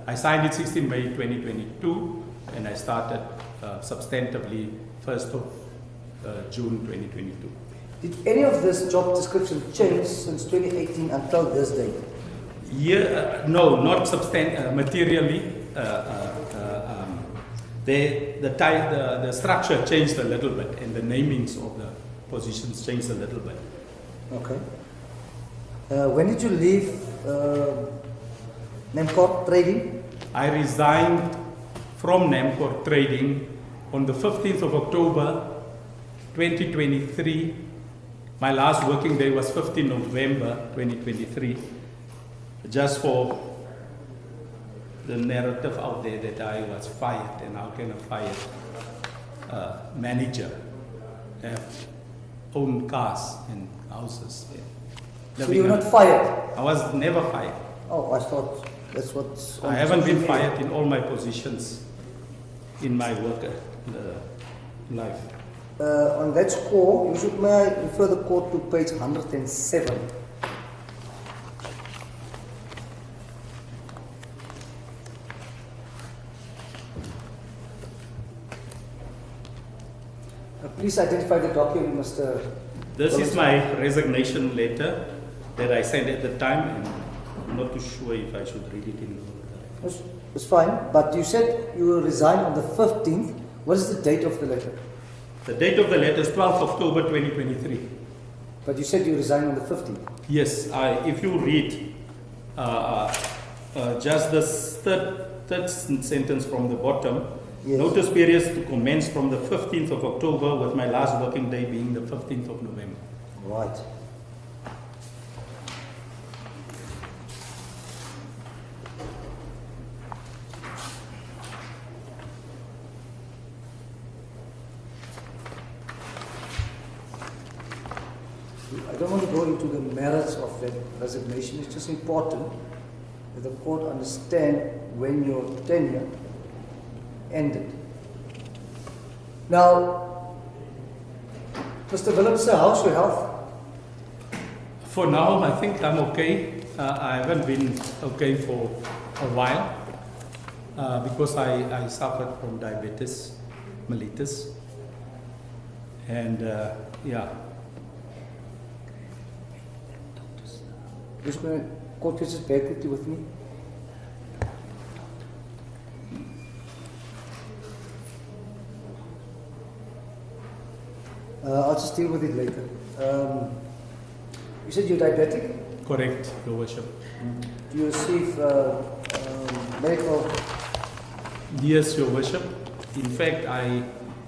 I signed it 16 May 2022, and I started substantively 1st of June 2022. Did any of this job description change since 2018 until this date? Yeah, no, not materially. The structure changed a little bit, and the namings of the positions changed a little bit. Okay. When did you leave NAMCOR Trading? I resigned from NAMCOR Trading on the 15th of October 2023. My last working day was 15 November 2023. Just for the narrative out there that I was fired, and how can a fired manager have own cars and houses? So you were not fired? I was never fired. Oh, I thought that's what... I haven't been fired in all my positions in my work life. On that score, you should may I refer the court to page 107. Please identify the document, Mr. This is my resignation letter that I sent at the time, and I'm not too sure if I should read it in. It's fine, but you said you will resign on the 15th. What is the date of the letter? The date of the letter is 12th October 2023. But you said you resign on the 15th. Yes, if you read just this third sentence from the bottom, yes. Notice periods to commence from the 15th of October, with my last working day being the 15th of November. Right. I don't want to go into the merits of that resignation. It's just important that the court understand when your tenure ended. Now, Mr. Willemse, how's your health? For now, I think I'm okay. I haven't been okay for a while because I suffered from diabetes mellitus. And yeah. Just going to court cases back with me. I'll just deal with it later. You said you're diabetic? Correct, Your Worship. Do you receive medical? Yes, Your Worship. In fact, I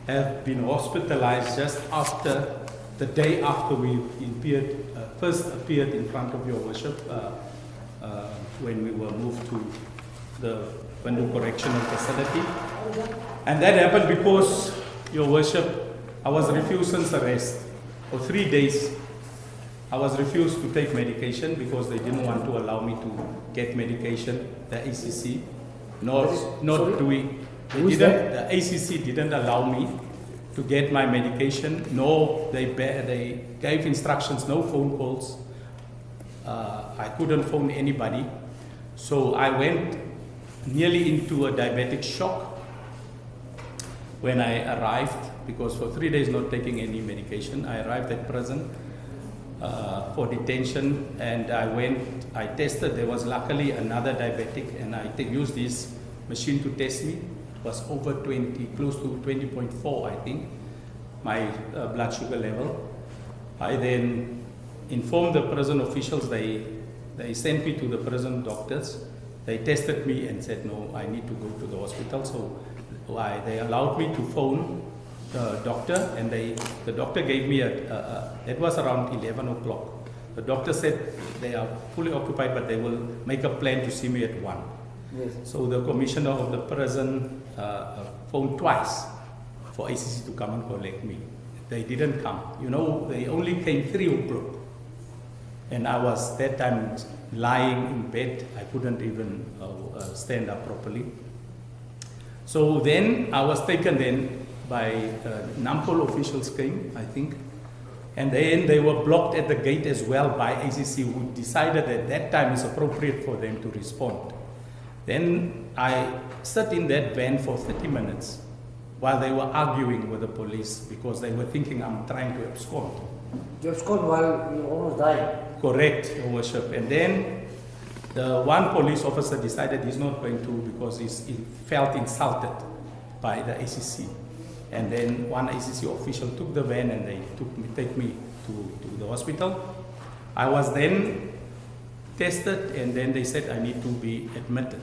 have been hospitalized just after, the day after we first appeared in front of Your Worship when we were moved to the Bandung Correctional Facility. And that happened because, Your Worship, I was refused since arrest. For 3 days, I was refused to take medication because they didn't want to allow me to get medication, the ACC. The ACC didn't allow me to get my medication, nor they gave instructions, no phone calls. I couldn't phone anybody. So I went nearly into a diabetic shock when I arrived, because for 3 days not taking any medication, I arrived at prison for detention, and I tested. There was luckily another diabetic, and I used this machine to test me. It was over 20, close to 20.4, I think, my blood sugar level. I then informed the prison officials. They sent me to the prison doctors. They tested me and said, no, I need to go to the hospital. So they allowed me to phone the doctor, and the doctor gave me it was around 11 o'clock. The doctor said they are fully occupied, but they will make a plan to see me at 1. Yes. So the commissioner of the prison phoned twice for ACC to come and collect me. They didn't come. You know, they only came 3 o'clock. And I was that time lying in bed. I couldn't even stand up properly. So then I was taken then by NAMCOR officials came, I think. And then they were blocked at the gate as well by ACC, who decided at that time it's appropriate for them to respond. Then I sat in that van for 30 minutes while they were arguing with the police because they were thinking I'm trying to abscond. You abscond while you almost died? Correct, Your Worship. And then the one police officer decided he's not going to because he felt insulted by the ACC. And then one ACC official took the van and they take me to the hospital. I was then tested and then they said I need to be admitted.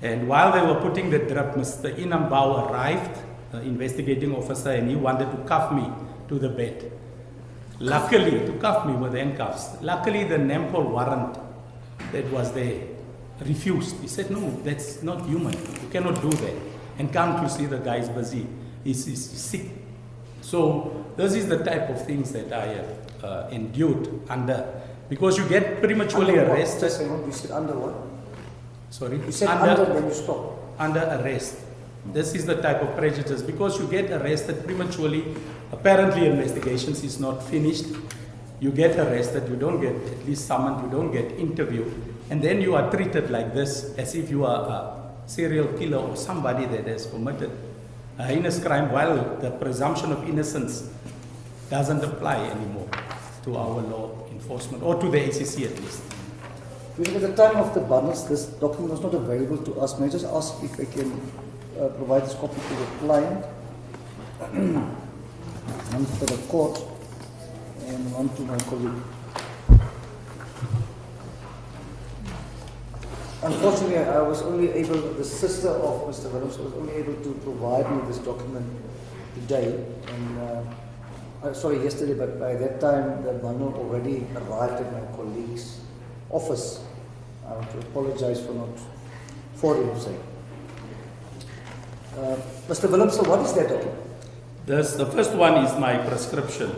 And while they were putting the drip, Mr. Inambao arrived, the investigating officer, and he wanted to cuff me to the bed. Luckily, to cuff me with handcuffs. Luckily, the NAMCOR warrant that was there refused. He said, no, that's not human. You cannot do that. And can't you see the guy's busy? He's sick. So this is the type of things that I have endured under. Because you get prematurely arrested. You said under what? Sorry? You said under then you stop. Under arrest. This is the type of prejudice. Because you get arrested prematurely. Apparently investigations is not finished. You get arrested. You don't get at least summoned. You don't get interviewed. And then you are treated like this as if you are a serial killer or somebody that has committed a heinous crime, while the presumption of innocence doesn't apply anymore to our law enforcement, or to the ACC at least. At the time of the bundles, this document was not available to us. May I just ask if I can provide this copy to the client, one for the court, and one to my colleague. Unfortunately, I was only able, the sister of Mr. Willemse was only able to provide me this document today, and sorry, yesterday, but by that time the bundle already arrived at my colleague's office. I want to apologize for not forwarding him. Mr. Willemse, what is that document? The first one is my prescription,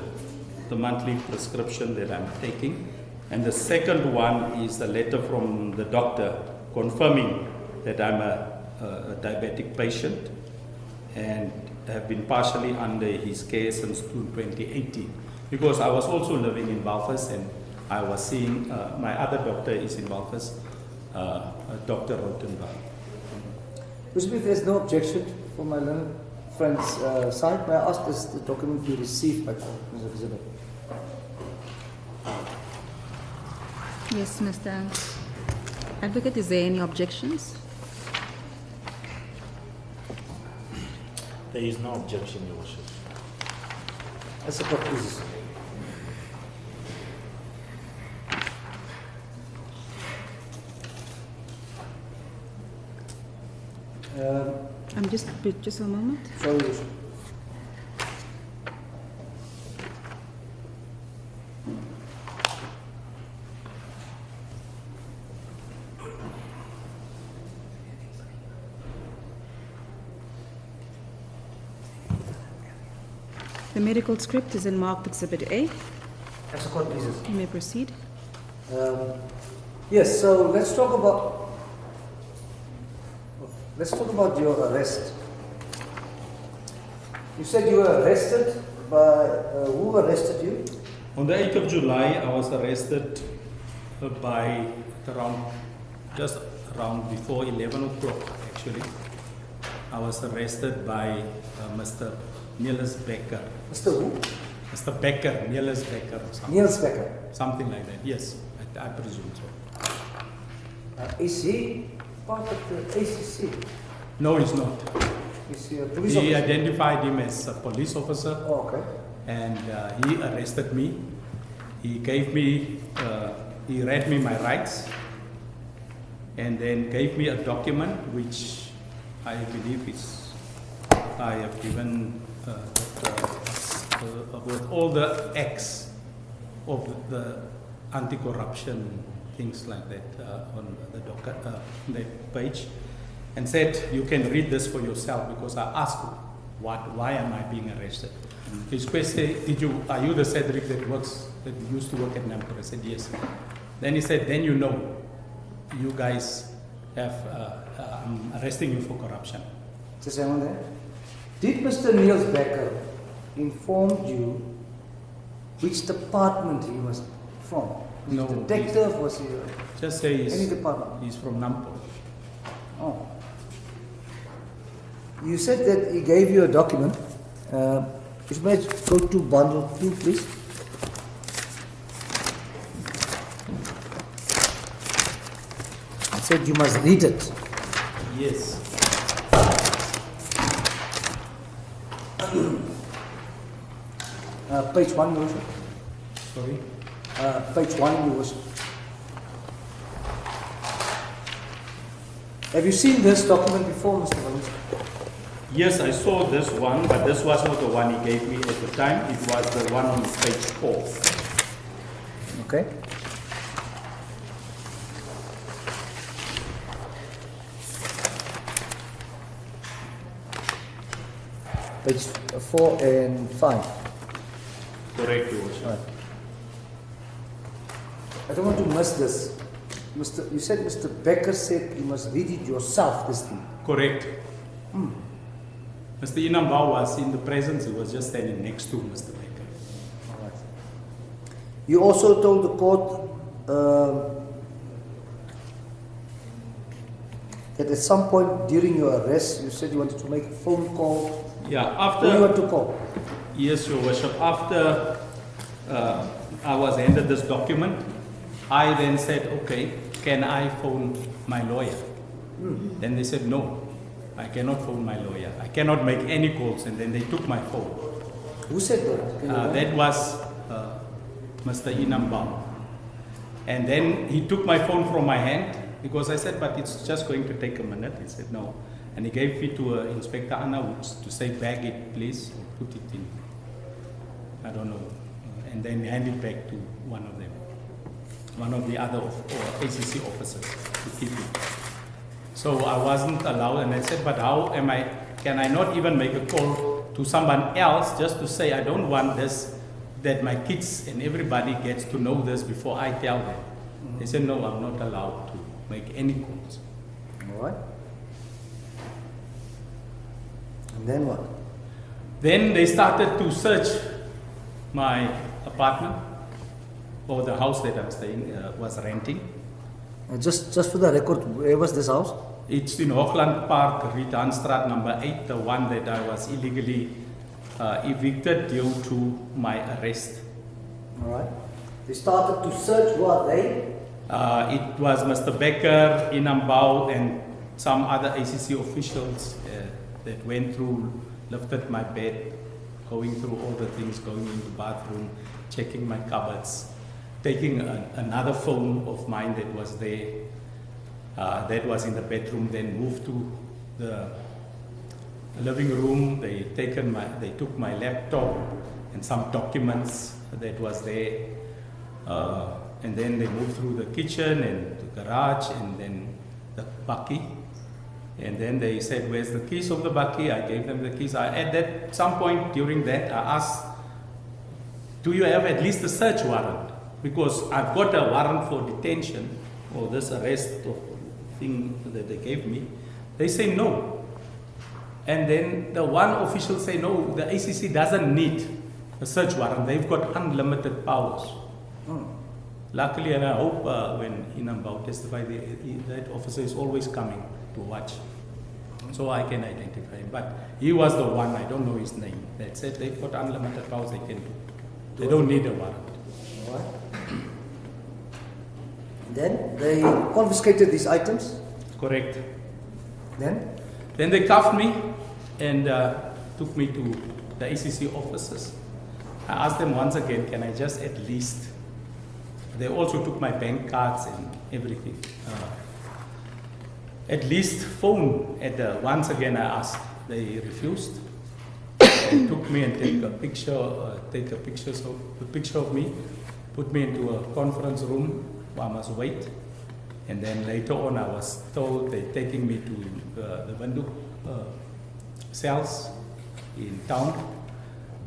the monthly prescription that I'm taking. And the second one is a letter from the doctor confirming that I'm a diabetic patient and have been partially under his care since 2018. Because I was also living in Belfast and I was seeing, my other doctor is in Belfast, Dr. Rothenberg. Mr. Smith, there's no objection from my learned friend's side. May I ask, does the document be received by Mr. Visitor? Yes, Mr. Advocate, is there any objections? There is no objection, Your Worship. As a please. I'm just a moment. Sorry, Your Worship. The medical script is in marked Exhibit A. As a court pleases. You may proceed. Yes, so let's talk about your arrest. You said you were arrested by, who arrested you? On the 8th of July, I was arrested by just around before 11 o'clock actually. I was arrested by Mr. Niels Becker. Mr. who? Mr. Becker, Niels Becker or something. Niels Becker. Something like that, yes, I presume so. Is he part of the ACC? No, he's not. Is he a police He officer? identified him as a police officer, Oh, okay. and he arrested me. He gave me, he read me my rights, and then gave me a document which I believe is, I have given with all the acts of the anti-corruption, things like that on the page, and said, you can read this for yourself, because I asked him, why am I being arrested? His question, are you the Cedric that used to work at NAMCOR? I said, yes. Then he said, then you know, you guys have, I'm arresting you for corruption. Just hang on there. Did Mr. Niels Becker inform you which department he was from? No. Detective, was he? Just say Any department? He's from NAMCOR. Oh. You said that he gave you a document. If you may go to bundle 2, please. He said you must read it. Yes. Page 1, Your Worship. Sorry? Page 1, Your Worship. Have you seen this document before, Mr. Willemse? Yes, I saw this one, but this was not the one he gave me at the time. It was the one on page 4. Okay. Page 4 and 5. Correct, Your Worship. Right. I don't want to miss this. You said Mr. Becker said you must read it yourself, this thing. Correct. Mr. Inambao was in the presence, he was just standing next to Mr. Becker. All right. You also told the court that at some point during your arrest, you said you wanted to make a phone call. Yeah, Who after... you want to call? Yes, Your Worship. After I was handed this document, I then said, okay, can I phone my lawyer? Then they said, no, I cannot phone my lawyer. I cannot make any calls. And then they took my phone. Who said that? That was Mr. Inambao. And then he took my phone from my hand, because I said, but it's just going to take a minute. He said, no. And he gave it to Inspector Anna Woods to say, bag it, please, or put it in. I don't know. And then hand it back to one of them, one of the other ACC officers to keep it. So I wasn't allowed, and I said, but how am I, can I not even make a call to someone else just to say, I don't want this, that my kids and everybody gets to know this before I tell them. They said, no, I'm not allowed to make any calls. All right. And then what? Then they started to search my apartment, or the house that I'm staying, was renting. Just for the record, where was this house? It's in Hoogland Park, Rietanstraat number 8, the one that I was illegally evicted due to my arrest. All right. They started to search. Who are they? It was Mr. Becker, Inambao, and some other ACC officials that went through, lifted my bed, going through all the things, going into the bathroom, checking my cupboards, taking another phone of mine that was there, that was in the bedroom, then moved to the living room. They took my laptop and some documents that was there, and then they moved through the kitchen and the garage and then the bakkie. And then they said, where's the keys of the bakkie? I gave them the keys. At some point during that, I asked, do you have at least a search warrant? Because I've got a warrant for detention, or this arrest thing that they gave me. They say no. And then the one official say, no, the ACC doesn't need a search warrant. They've got unlimited powers. Luckily, and I hope when Inambao testifies, that officer is always coming to watch, so I can identify him. But he was the one, I don't know his name, that said they've got unlimited powers, they can do. They don't need a warrant. All right. Then they confiscated these items. Correct. Then they cuffed me and took me to the ACC offices. I asked them once again, can I just at least, they also took my bank cards and everything. At least phone at the, once again I asked, they refused. They took me and take a picture of me, put me into a conference room where I must wait. And then later on I was told they're taking me to the Banduk cells in town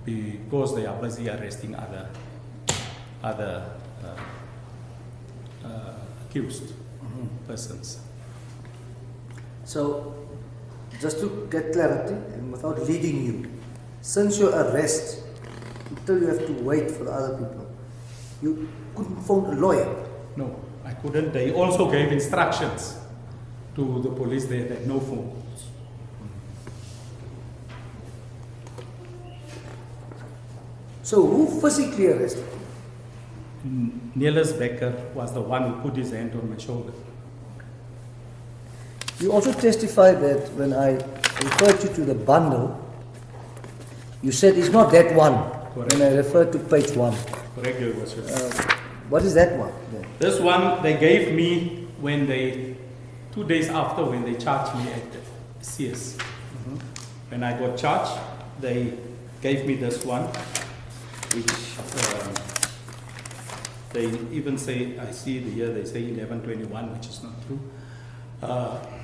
because they are busy arresting other accused persons. So, just to get clarity and without leading you, since your arrest, until you have to wait for the other people, you couldn't phone a lawyer? No, I couldn't. They also gave instructions to the police there that no phone calls. So, who physically arrested you? Niels Becker was the one who put his hand on my shoulder. You also testified that when I referred you to the bundle, you said it's not that one. Correct. When I referred to page 1. Correct, Your Worship. What is that one then? This one they gave me when they, 2 days after when they charged me at CS. When I got charged, they gave me this one, which they even say, I see the year, they say 11/21, which is not true.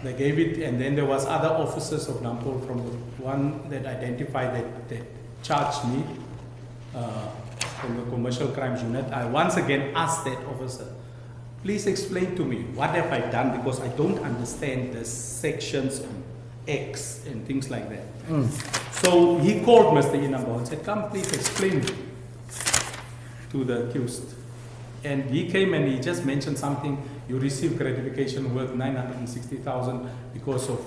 They gave it, and then there was other officers of NAMCOR from the one that identified that charged me from the commercial crimes unit. I once again asked that officer, please explain to me what have I done, because I don't understand the sections on X and things like that. So he called Mr. Inambao and said, come please explain to the accused. And he came and he just mentioned something, you received gratification worth 960,000 because of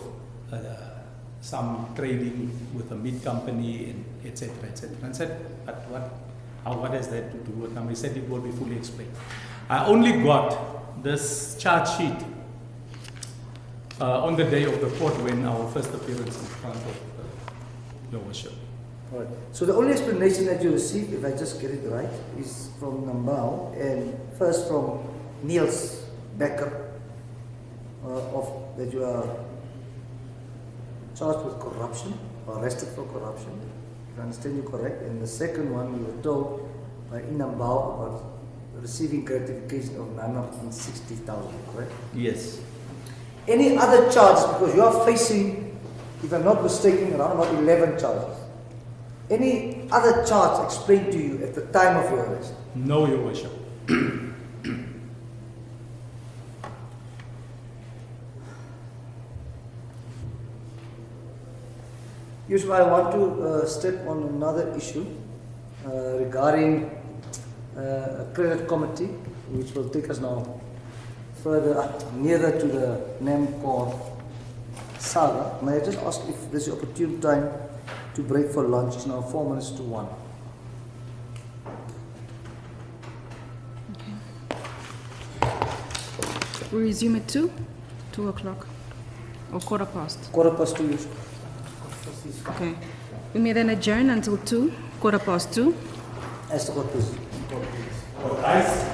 some trading with a meat company, and etc. etc. And said, but what has that to do with them? He said it will be fully explained. I only got this charge sheet on the day of the court when our first appearance in front of Your Worship. Right. So the only explanation that you received, if I just get it right, is from Nambao and first from Niels Becker of that you are charged with corruption or arrested for corruption, if I understand you correct. And the second one, you were told by Inambao about receiving gratification of 960,000, correct? Yes. Any other charges, because you are facing, if I'm not mistaken, around about 11 charges. Any other charge explained to you at the time of your arrest? No, Your Worship. Usually I want to step on another issue regarding a credit committee, which will take us now further nearer to the NAMCOR saga. May I just ask if there's an opportune time to break for lunch? It's now 4 minutes to 1. We resume at 2 o'clock, or 2:15. 2:15 usually. Okay. We may then adjourn until 2, 2:15. As the court please. Guys.